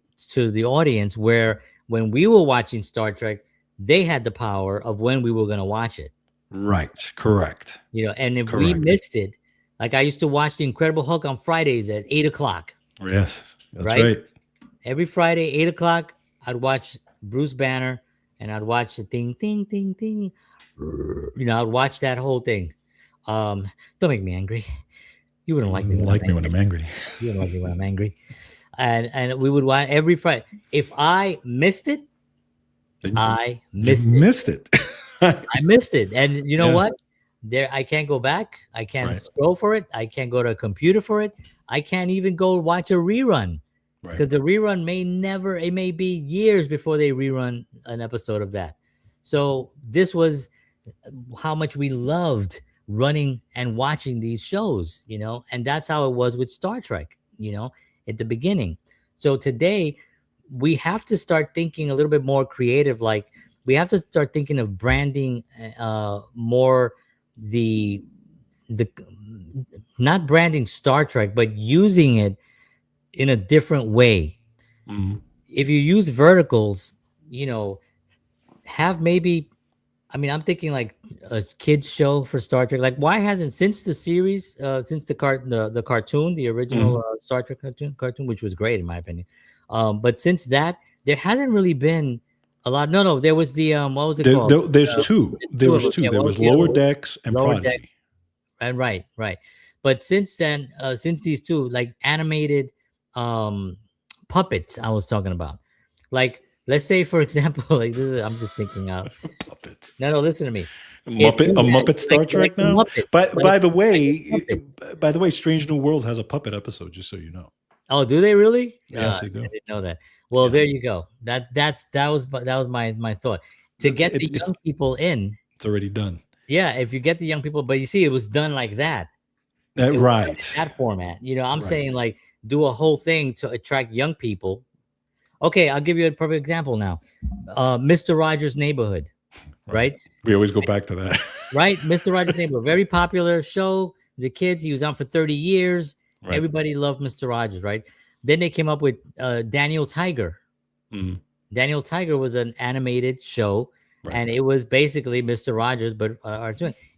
audience. Where when we were watching Star Trek, they had the power of when we were going to watch it. Right. Correct. And if we Correct. missed it, like I used to watch The Incredible Hulk on Fridays at 8 o'clock, Yes, that's right? right. Every Friday, 8 o'clock, I'd watch Bruce Banner, and I'd watch the ting, ting, ting, ting. I'd watch that whole thing. Don't make me angry. You wouldn't like me when I'm Like me when angry. I'm angry. You wouldn't like me when I'm angry. And we would watch every Friday. If I missed it, Then I you missed it. missed it. I missed it. And you know Yeah. what? There, I can't go back. I can't Right. scroll for it. I can't go to a computer for it. I can't even go watch a rerun, because Right. the rerun it may be years before they rerun an episode of that. So this was how much we loved running and watching these shows, and that's how it was with Star Trek, at the beginning. So today we have to start thinking a little bit more creative. Like, we have to start thinking of branding more, the the not branding Star Trek, but using it in a different way. Mhm. If you use verticals, have maybe, I mean, I'm thinking like a kids show for Star Trek. Like, why hasn't, since the series, since the cartoon, the original Star Trek cartoon, which was great in my opinion, but since that, there hasn't really been a lot. No, there was the what was it called? There's two. There Two of was them. two. Yeah, There what was the other Lower one? Decks and Lower Prodigy. Decks. And right. But since then, since these two, like, animated puppets, I was talking about. Like, let's say, for example, like, I'm just thinking out. Puppets. No, listen to me. A If you had, Muppet Star Trek the now. Muppets, By the Muppets. Strange New World has a puppet episode. Just so you know. Oh, do they really? Yes, they I do. didn't know that. Well, Yeah. there you go. That was my thought. To get the young people in. It's already done. Yeah, if you get the young people, but you see, it was done like that. It was done Right. in that format. I'm Right. saying, like, do a whole thing to attract young people. Okay, I'll give you a perfect example now. Mr. Rogers' Neighborhood, right? We always go back to that. Right? Mr. Rogers' Neighborhood, very popular show. The kids, he was on for 30 years. Right. Everybody loved Mr. Rogers, right? Then they came up with Daniel Tiger. Mhm. Daniel Tiger was an animated show, Right. and it was basically Mr. Rogers, but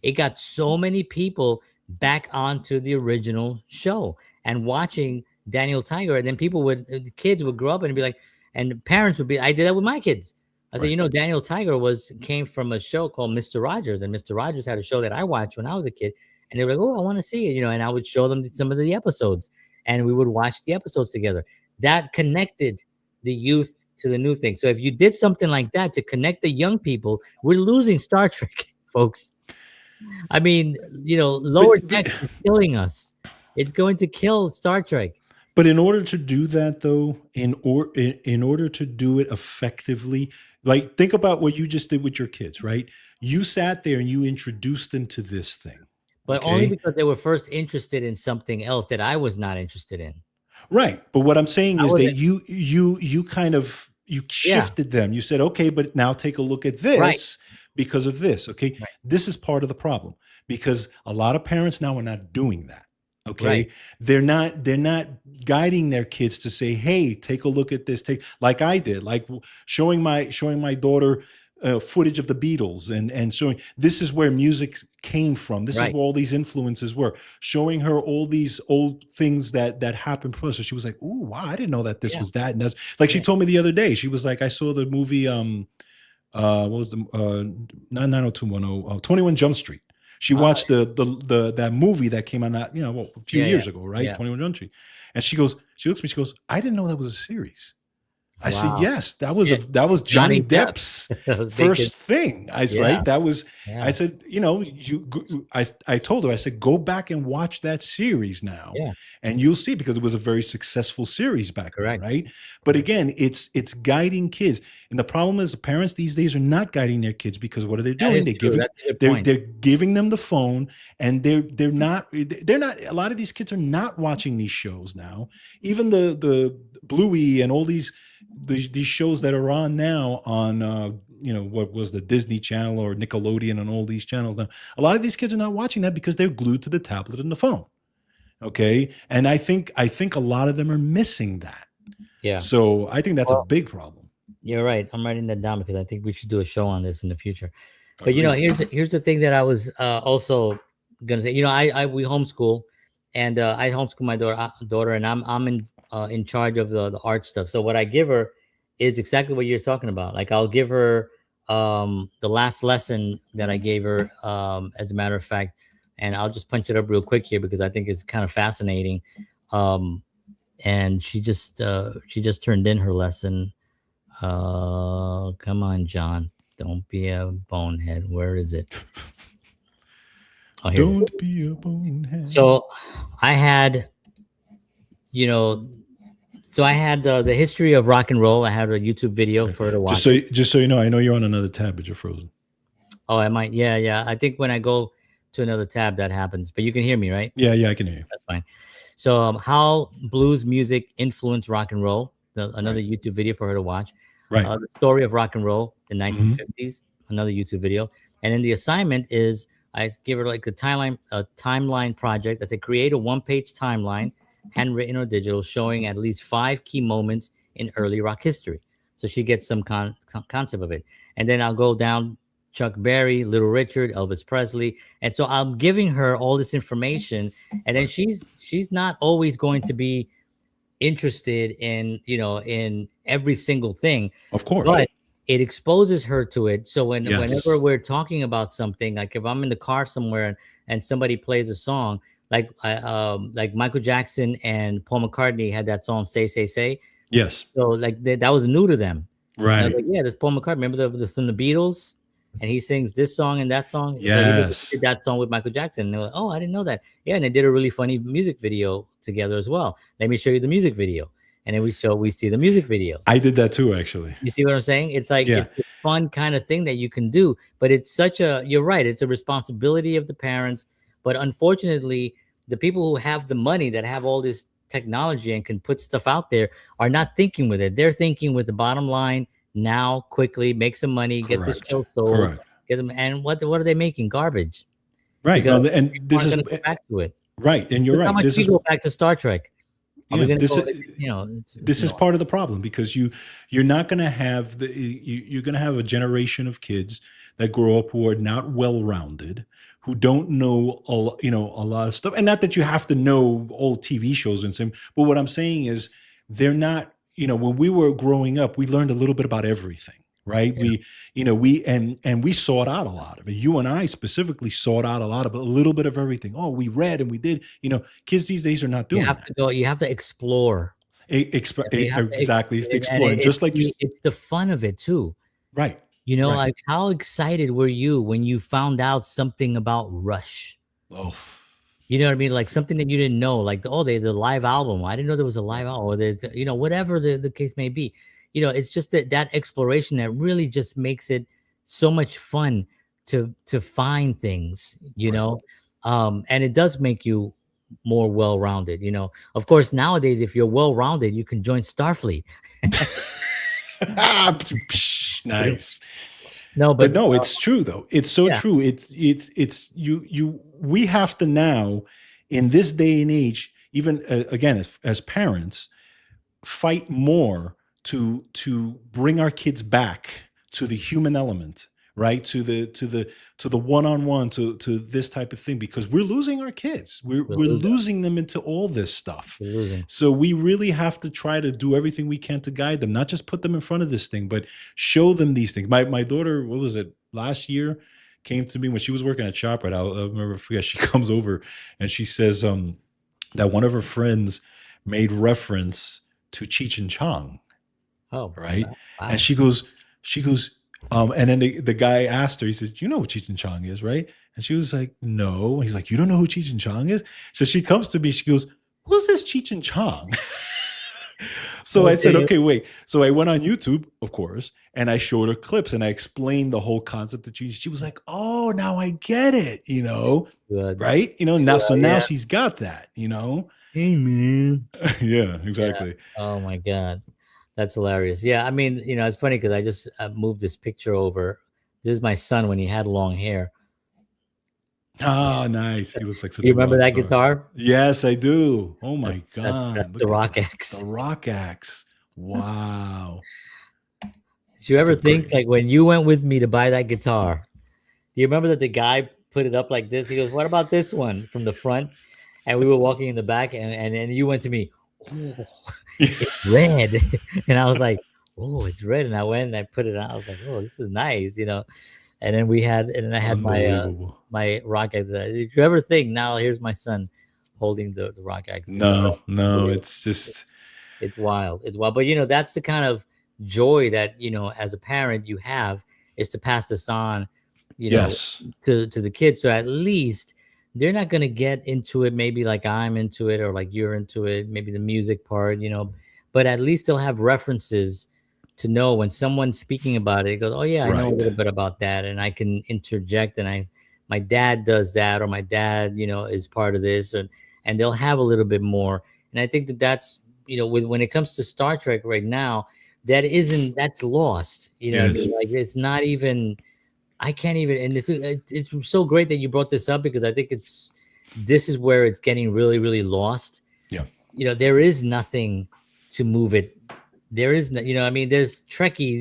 it got so many people back onto the original show and watching Daniel Tiger. And then the kids would grow up and be like, and parents would be, I did that with my kids. I Right. said, Daniel Tiger came from a show called Mr. Rogers, and Mr. Rogers had a show that I watched when I was a kid, and they were like, oh, I want to see it, and I would show them some of the episodes, and we would watch the episodes together. That connected the youth to the new thing. So if you did something like that to connect the young people, we're losing Star Trek, folks. I mean, Lower Decks is killing us. It's going to kill Star Trek. But in order to do that, though, in order to do it effectively, like, think about what you just did with your kids, right? You sat there and you introduced them to this thing. But only because they were first interested in something else that I was not interested in. Right. But what I'm saying is that you kind of, you shifted them. You said, okay, but now take a look at this because of this. Okay. Right. This is part of the problem, because a lot of parents now are not doing that. Okay. Right. They're not guiding their kids to say, hey, take a look at this. Like I did, like showing my daughter footage of the Beatles and showing this is where music came from. This is where all these influences were. Showing her all these old things that happened before. So she was like, "Ooh, wow! I didn't know that this was that." And that's like she told me the other day. She was like, "I saw the movie. What was the not 90210 21 Jump Street." She watched the that movie that came out a few years ago, right? Yeah. 21 Jump Street, and she looks at me, she goes, "I didn't know that was a series." I said, yes, that was Johnny Depp's first thing. Right. That was, I said, I told her, I said, go back and watch that series now and you'll see, because it was a very successful series back then. Right. But again, it's guiding kids. And the problem is the parents these days are not guiding their kids, because what are they doing? They're giving them the phone, and they're not, a lot of these kids are not watching these shows now. Even the Bluey and all these shows that are on now on what was the Disney Channel or Nickelodeon and all these channels now, a lot of these kids are not watching that because they're glued to the tablet and the phone. Okay. And I think a lot of them are missing that. Yeah. So I think that's a big problem. You're right. I'm writing that down because I think we should do a show on this in the future. But Agreed. here's the thing that I was also gonna say. I we homeschool, and I homeschool my daughter, and I'm in charge of the art stuff. So what I give her is exactly what you're talking about. Like I'll give her the last lesson that I gave her, as a matter of fact, and I'll just punch it up real quick here because I think it's kind of fascinating. Um, and she just turned in her lesson. Come on, John. Don't be a bonehead. Where is it? Oh, here it is. Don't be a bonehead. So I had, you know, I had the history of rock and roll. I had a YouTube video for her to watch. Just so you know, I know you're on another tab, but you're frozen. Oh, I might. Yeah, yeah. I think when I go to another tab, that happens. But you can hear me, right? Yeah, I can hear you. That's fine. So, how blues music influenced rock and roll. Another YouTube video for her to watch. Right. The story of rock and roll, the 1950s. Another YouTube video. And then the assignment is I give her like a timeline project that they create a one-page timeline, handwritten or digital, showing at least 5 key moments in early rock history. So she gets some concept of it. And then I'll go down Chuck Berry, Little Richard, Elvis Presley. And so I'm giving her all this information. And then she's not always going to be interested in, in every single thing. Of course. But it exposes her to it. So Yes. whenever we're talking about something, like if I'm in the car somewhere and somebody plays a song, like Michael Jackson and Paul McCartney had that song "Say Say Say." Yes. So like that was new to them. And I Right. was like, yeah, there's Paul McCartney. Remember the from the Beatles, and he sings this song and that song. So Yes. he did that song with Michael Jackson. And they're like, oh, I didn't know that. Yeah, and they did a really funny music video together as well. Let me show you the music video, and then we see the music video. I did that too, actually. You see what I'm saying? It's like Yeah. it's a fun kind of thing that you can do, but it's you're right, it's a responsibility of the parents. But unfortunately, the people who have the money that have all this technology and can put stuff out there are not thinking with it. They're thinking with the bottom line now, quickly, make some money, get this Correct. show sold, Correct. get them. And what are they making? Garbage. Right. Because Well, and people this aren't is going to go back to it. right. And you're Look how right. much This we is go back to Star Trek. Are we yeah, going to this go? is this is part of the problem because you're not going to have you're going to have a generation of kids that grow up who are not well rounded, who don't know a lot of stuff, and not that you have to know old TV shows and same. But what I'm saying is they're not. When we were growing up, we learned a little bit about everything. Right. Yeah. We sought out a lot of it. You and I specifically sought out a little bit of everything. Oh, we read and we did, kids these days are not doing You have that. to go. You have to explore. Exactly. It's exploring, just like you. It's the fun of it too. Right. Right. Like how excited were you when you found out something about Rush? Oh, You know what I mean? Like something that you didn't know, like the live album. I didn't know there was a live album, or whatever the case may be. It's just that exploration that really just makes it so much fun to find things, Right. And it does make you more well-rounded. Of course, nowadays, if you're well-rounded, you can join Starfleet. Nice. No, But no, it's true though. It's so yeah. true. It's we have to now in this day and age, even again as parents, fight more to bring our kids back to the human element, right? To the one-on-one, to this type of thing, because we're losing our kids. We're losing them into all this stuff. We're losing. So we really have to try to do everything we can to guide them, not just put them in front of this thing, but show them these things. My daughter, what was it, last year, came to me when she was working at ShopRite. I'll never forget. She comes over and she says that one of her friends made reference to Cheech and Chong. Oh, right. wow. And she goes, and then the guy asked her, he says, you know who Cheech and Chong is, right? And she was like, no. And he's like, you don't know who Cheech and Chong is? So she comes to me, she goes, who's this Cheech and Chong? So I said, okay, wait. So I went on YouTube, of course, and I showed her clips and I explained the whole concept of Cheech. She was like, oh, now I get it, Good. right? Now she's got that, Hey, man. Yeah, exactly. Yeah. Oh my God. That's hilarious. Yeah. I mean, it's funny because I just moved this picture over. This is my son when he had long hair. Oh, nice. He looks like such You a remember rock that star. guitar? Yes, I do. Oh my God. That's Look the at rock that. axe. The rock axe. Wow. Did you ever That's think, great. like, when you went with me to buy that guitar, Do you remember that the guy put it up like this? He goes, "What about this one from the front?" And we were walking in the back, and you went to me, "Oh, it's red," and I was like, "Oh, it's red," and I went and I put it on. I was like, "Oh, this is nice," you know. And then I had Unbelievable. my rock axe. Did you ever think, now here's my son holding the rock axe guitar? No, it's just It's wild. It's wild. But that's the kind of joy that, as a parent you have, is to pass this on, yes, to the kids. So at least they're not going to get into it maybe like I'm into it or like you're into it, maybe the music part, but at least they'll have references to know when someone's speaking about it. It goes, "Oh yeah, I know a right, little bit about that," and I can interject, and my dad does that, or my dad, is part of this, and they'll have a little bit more. And I think that's, when it comes to Star Trek right now, that's lost. You know it what I is. mean? Like, it's not even, I can't even, and it's so great that you brought this up, because I think this is where it's getting really, really lost. Yeah, There is nothing to move it. There is no, I mean, there's Trekkies,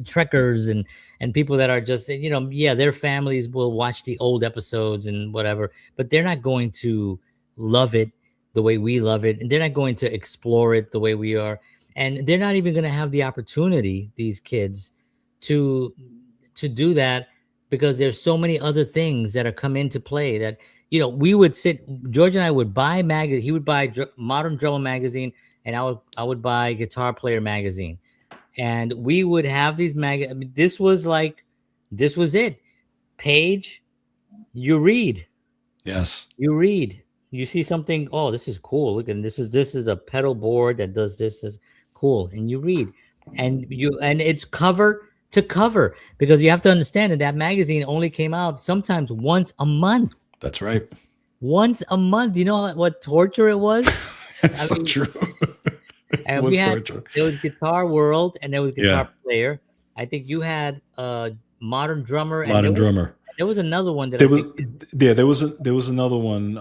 Trekkers, and people that are just, yeah, their families will watch the old episodes and whatever, but they're not going to love it the way we love it, and they're not going to explore it the way we are, and they're not even going to have the opportunity, these kids, to do that, because there's so many other things that are come into play that, we would sit, George and I would buy he would buy Modern Drummer magazine, and I would buy Guitar Player magazine, and we would have these I mean, this was it. Page, you read, yes, you see something, oh, this is cool, look, and this is a pedal board that does this, is cool, and you read, and it's cover to cover, because you have to understand that magazine only came out sometimes once a month. that's right. Once a month. You know what torture it was? That's I so mean, true. It and was torture. there was Guitar World, and there was Yeah, Guitar Player. I think you had Modern Drummer, and Modern Drummer. there was another one that I There was, think yeah, there was another one,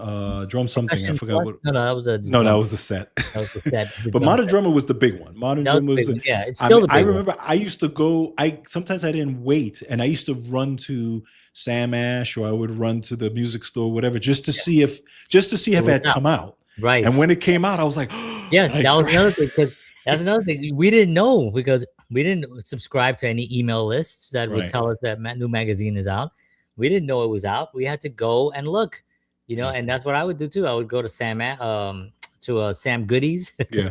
drum something. I Percussion forgot Plus. what. No, that was a No, that drum. was the set. That was the set. The But drum Modern set. Drummer was the big one. Modern That was Drummer the was big the. one. Yeah, it's I still mean, the I big one. remember I used to go. Sometimes I didn't wait, and I used to run to Sam Ash, or I would run to the music store, whatever, just to see if it was had out. come out. Right. And when it came out, I was like, Yes, I that was another grabbed- thing. Because that's another thing we didn't know, because we didn't subscribe to any email lists that would Right. tell us that new magazine is out. We didn't know it was out. We had to go and look, Yeah. and that's what I would do too. I would go to Sam Goodies. Yeah,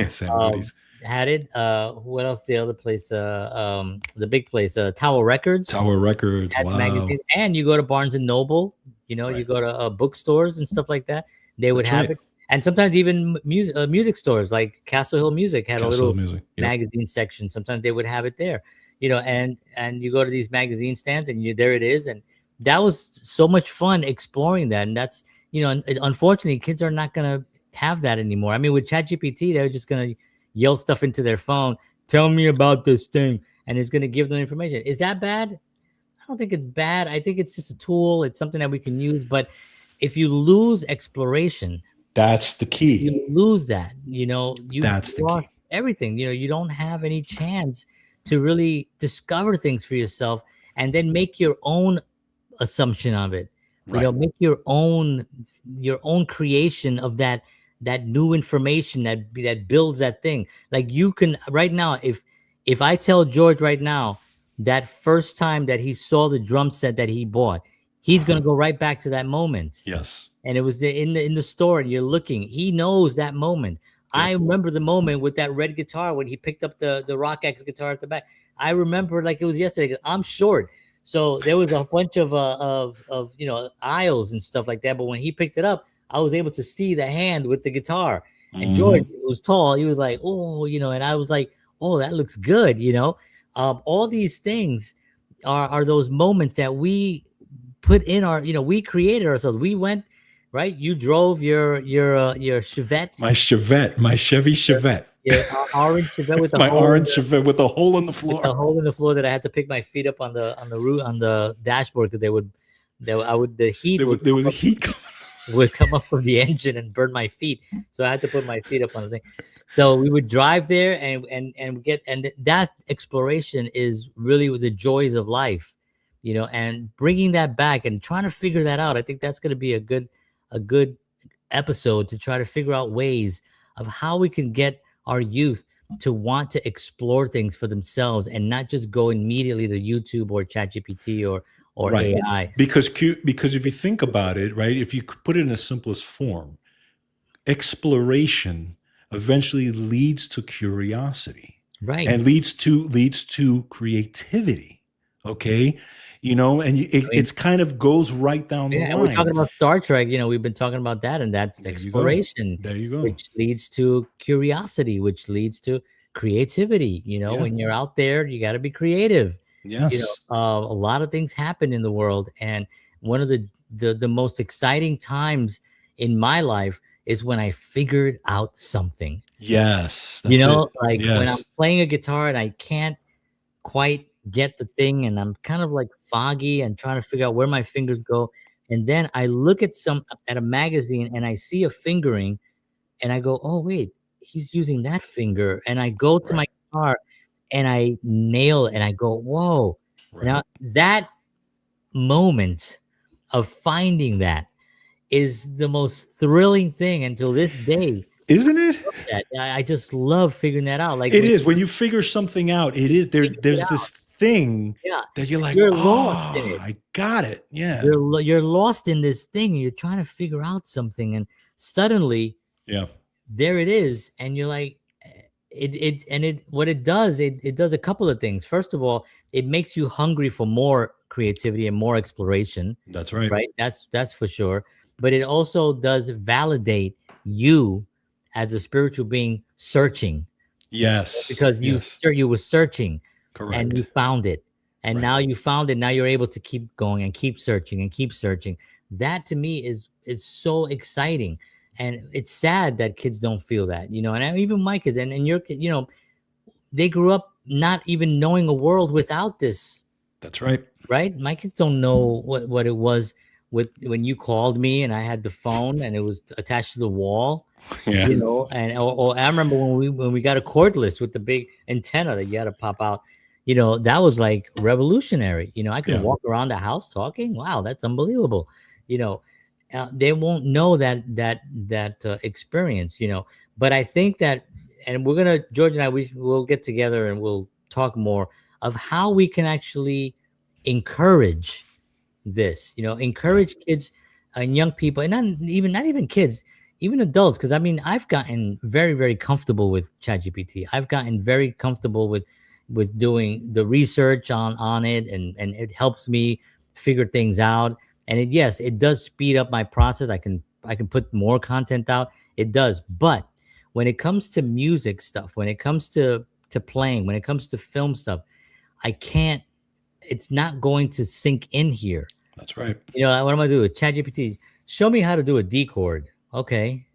Sam um, Goodies, had it. What else? The other place, the big place, Tower Records. Tower Records. Had Wow. magazines. And you go to Barnes and Noble. You Right. go to bookstores and stuff like that. They would That's have right. it, and sometimes even music stores like Castle Hill Music had a Castle little Music. Yep. magazine section. Sometimes they would have it there. And you go to these magazine stands, and there it is, and that was so much fun exploring that. And that's, unfortunately, kids are not gonna have that anymore. I mean, with ChatGPT, they're just gonna yell stuff into their phone. Tell me about this thing, and it's gonna give them information. Is that bad? I don't think it's bad. I think it's just a tool. It's something that we can use. But if you lose exploration, That's the key. you lose that. You That's the key. lost everything. You don't have any chance to really discover things for yourself, and then make your own assumption of it. Right. Make your own creation of that new information that builds that thing. Like, you can right now, if I tell George right now that first time that he saw the drum set that he bought, he's gonna go right back to that moment. Yes. And it was in the store, and you're looking. He knows that moment. Yeah. I remember the moment with that red guitar when he picked up the Rock X guitar at the back. I remember like it was yesterday. 'Cause I'm short, so there was a bunch of aisles and stuff like that. But when he picked it up, I was able to see the hand with the guitar. And Mhm. George was tall. He was like, oh, and I was like, oh, that looks good. All these things are those moments that we put in our, we created ourselves. We went, right? You drove your Chevette, My Chevette, my Chevy Chevette, your orange Chevette with a my hole, orange Chevette with a hole in the with a floor. hole in the floor that I had to pick my feet up on the dashboard, because the heat There was a heat coming. would come up from the engine and burn my feet. So I had to put my feet up on the thing. So we would drive there and that exploration is really the joys of life. and bringing that back and trying to figure that out. I think that's going to be a good episode to try to figure out ways of how we can get our youth to want to explore things for themselves and not just go immediately to YouTube or ChatGPT or Right. AI. Because if you think about it, right, if you could put it in the simplest form, exploration eventually leads to curiosity, Right. and leads to creativity. Okay, and it's kind of goes right down the Yeah, and we're line. talking about Star Trek. We've been talking about that, and that's There you go. exploration, There you go. which leads to curiosity, which leads to creativity. Yeah. When you're out there, you got to be creative. Yes. A lot of things happen in the world, and one of the most exciting times in my life is when I figured out something. Yes. Like Yes. when I'm playing a guitar and I can't quite get the thing, and I'm kind of like foggy and trying to figure out where my fingers go. And then I look at a magazine and I see a fingering and I go, oh wait, he's using that finger. And I go to my guitar and I nail it and I go, whoa. Right. Now that moment of finding that is the most thrilling thing until this day. Isn't it? I just love figuring that out. Like It is when you figure something out. It is there's this thing that you're like, you're lost in it. I got it. Yeah. You're lost in this thing. You're trying to figure out something, and suddenly, there it is, and you're like, what it does a couple of things. First of all, it makes you hungry for more creativity and more exploration. That's right. Right. That's for sure. But it also does validate you as a spiritual being searching. Yes. Because you were searching. Correct. And you found it. And now you found it. Now you're able to keep going and keep searching and keep searching. That to me is so exciting. And it's sad that kids don't feel that, and even my kids and your kid, they grew up not even knowing a world without this. That's right. Right. My kids don't know what it was when you called me and I had the phone and it was attached to the wall. Yeah. And or I remember when we got a cordless with the big antenna that you had to pop out. That was like revolutionary. I could walk around the house talking. Wow, that's unbelievable. They won't know that experience. But I think that, and George and I, we'll get together and we'll talk more of how we can actually encourage this. Encourage kids and young people, and not even kids, even adults. Because I've gotten very, very comfortable with ChatGPT. I've gotten very comfortable with doing the research on it, and it helps me figure things out. And it does speed up my process. I can put more content out. It does. But when it comes to music stuff, when it comes to playing, when it comes to film stuff, I can't. It's not going to sink in here. That's right. What am I going to do with ChatGPT? Show me how to do a D chord. Okay.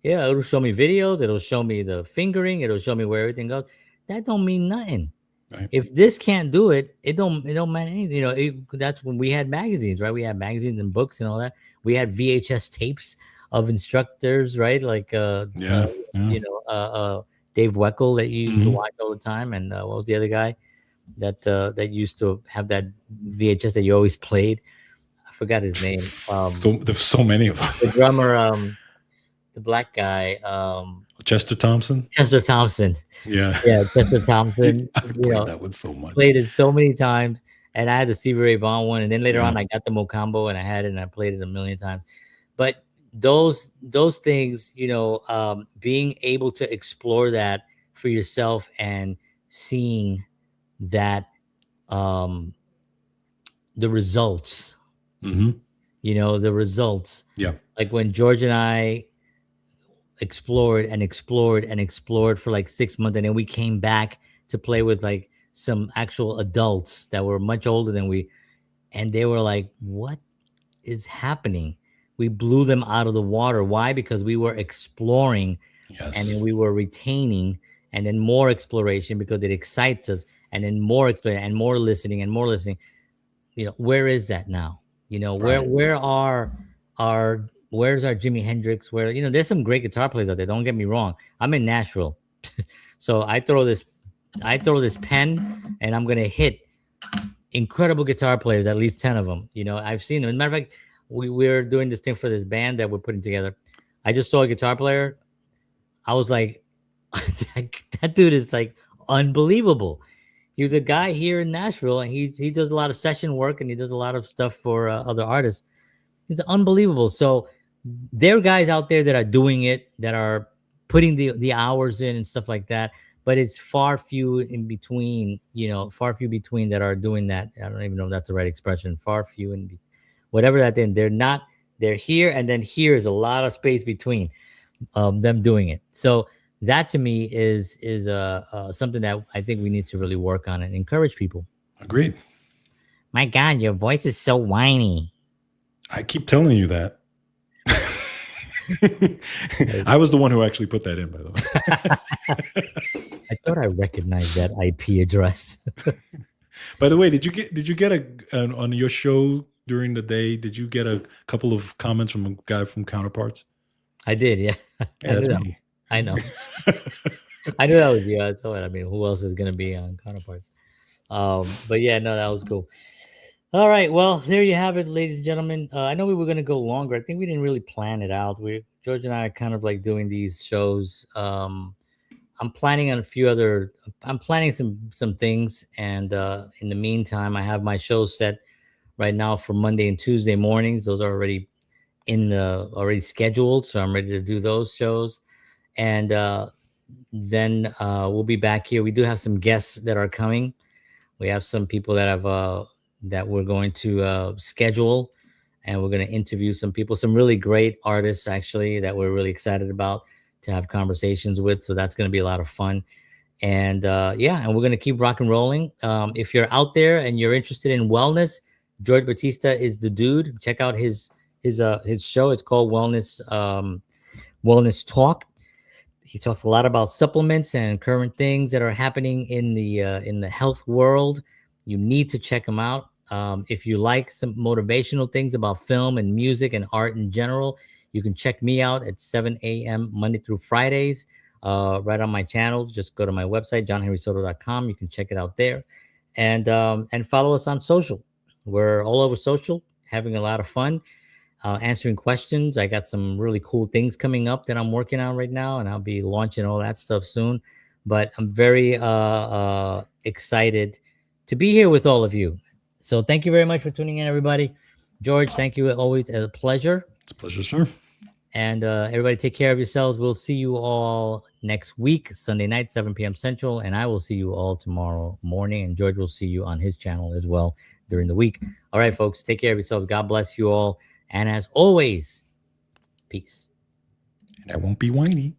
Yeah, it'll show me videos. It'll show me the fingering. It'll show me where everything goes. That don't mean nothing. Right. If this can't do it, it don't matter anything. that's when we had magazines, right? We had magazines and books and all that. We had VHS tapes of instructors, right? Like Dave Weckl that you used to watch all the time, and what was the other guy that used to have that VHS that you always played? I forgot his name. So there's so many of them. The drummer, the black guy, Chester Thompson. Yeah, Chester Thompson. I played that one so much. Played it so many times, and I had the Stevie Ray Vaughan one, and then later on I got the Mocambo, and I had it, and I played it a million times. But those things, being able to explore that for yourself and seeing that the results, the results. Yeah. Like when George and I explored for like 6 months, and then we came back to play with like some actual adults that were much older than we, and they were like, what is happening? We blew them out of the water. Why? Because we were exploring, and then we were retaining, and then more exploration because it excites us, and then more exploration and more listening and more listening. Where is that now? Where's our Jimi Hendrix? Where, there's some great guitar players out there. Don't get me wrong. I'm in Nashville. So I throw this pen and I'm going to hit incredible guitar players, at least 10 of them. You know, I've seen them. As a matter of fact, we're doing this thing for this band that we're putting together. I just saw a guitar player. I was like, that dude is like unbelievable. He was a guy here in Nashville, and he does a lot of session work and he does a lot of stuff for other artists. He's unbelievable. So there are guys out there that are doing it, that are putting the hours in and stuff like that. But it's far few in between, you know, far few between that are doing that. I don't even know if that's the right expression. Far few and whatever that then they're not. They're here, and then here is a lot of space between them doing it. So that to me is something that I think we need to really work on and encourage people. Agreed. My God, your voice is so whiny. I keep telling you that. I was the one who actually put that in, by the way. I thought I recognized that IP address. By the way, did you get on your show during the day? Did you get a couple of comments from a guy from Counterparts? I did, yeah. Yeah, that's me. I know. I knew that was you. That's all right. I mean, who else is going to be on Counterparts? But yeah, no, that was cool. All right, well, there you have it, ladies and gentlemen. I know we were going to go longer. I think we didn't really plan it out. George and I are kind of like doing these shows. I'm planning on a few other. I'm planning some things, and in the meantime, I have my shows set right now for Monday and Tuesday mornings. Those are already already scheduled, so I'm ready to do those shows, and then we'll be back here. We do have some guests that are coming. We have some people that have that we're going to schedule, and we're going to interview some people, some really great artists actually that we're really excited about to have conversations with. So that's going to be a lot of fun. And yeah, and we're going to keep rock and rolling. If you're out there and you're interested in wellness, George Bautista is the dude. Check out his show. It's called Wellness Talk. He talks a lot about supplements and current things that are happening in the health world. You need to check him out. If you like some motivational things about film and music and art in general, you can check me out at 7 a.m. Monday through Fridays, right on my channel. Just go to my website, johnhenrysoto.com. You can check it out there, and follow us on social. We're all over social, having a lot of fun, answering questions. I got some really cool things coming up that I'm working on right now, and I'll be launching all that stuff soon. But I'm very excited to be here with all of you. So thank you very much for tuning in, everybody. George, thank you. Always a pleasure. It's a pleasure, sir. And everybody take care of yourselves. We'll see you all next week, Sunday night, 7 p.m. Central. And I will see you all tomorrow morning. And George will see you on his channel as well during the week. All right, folks, take care of yourselves. God bless you all. And as always, peace. And I won't be whiny.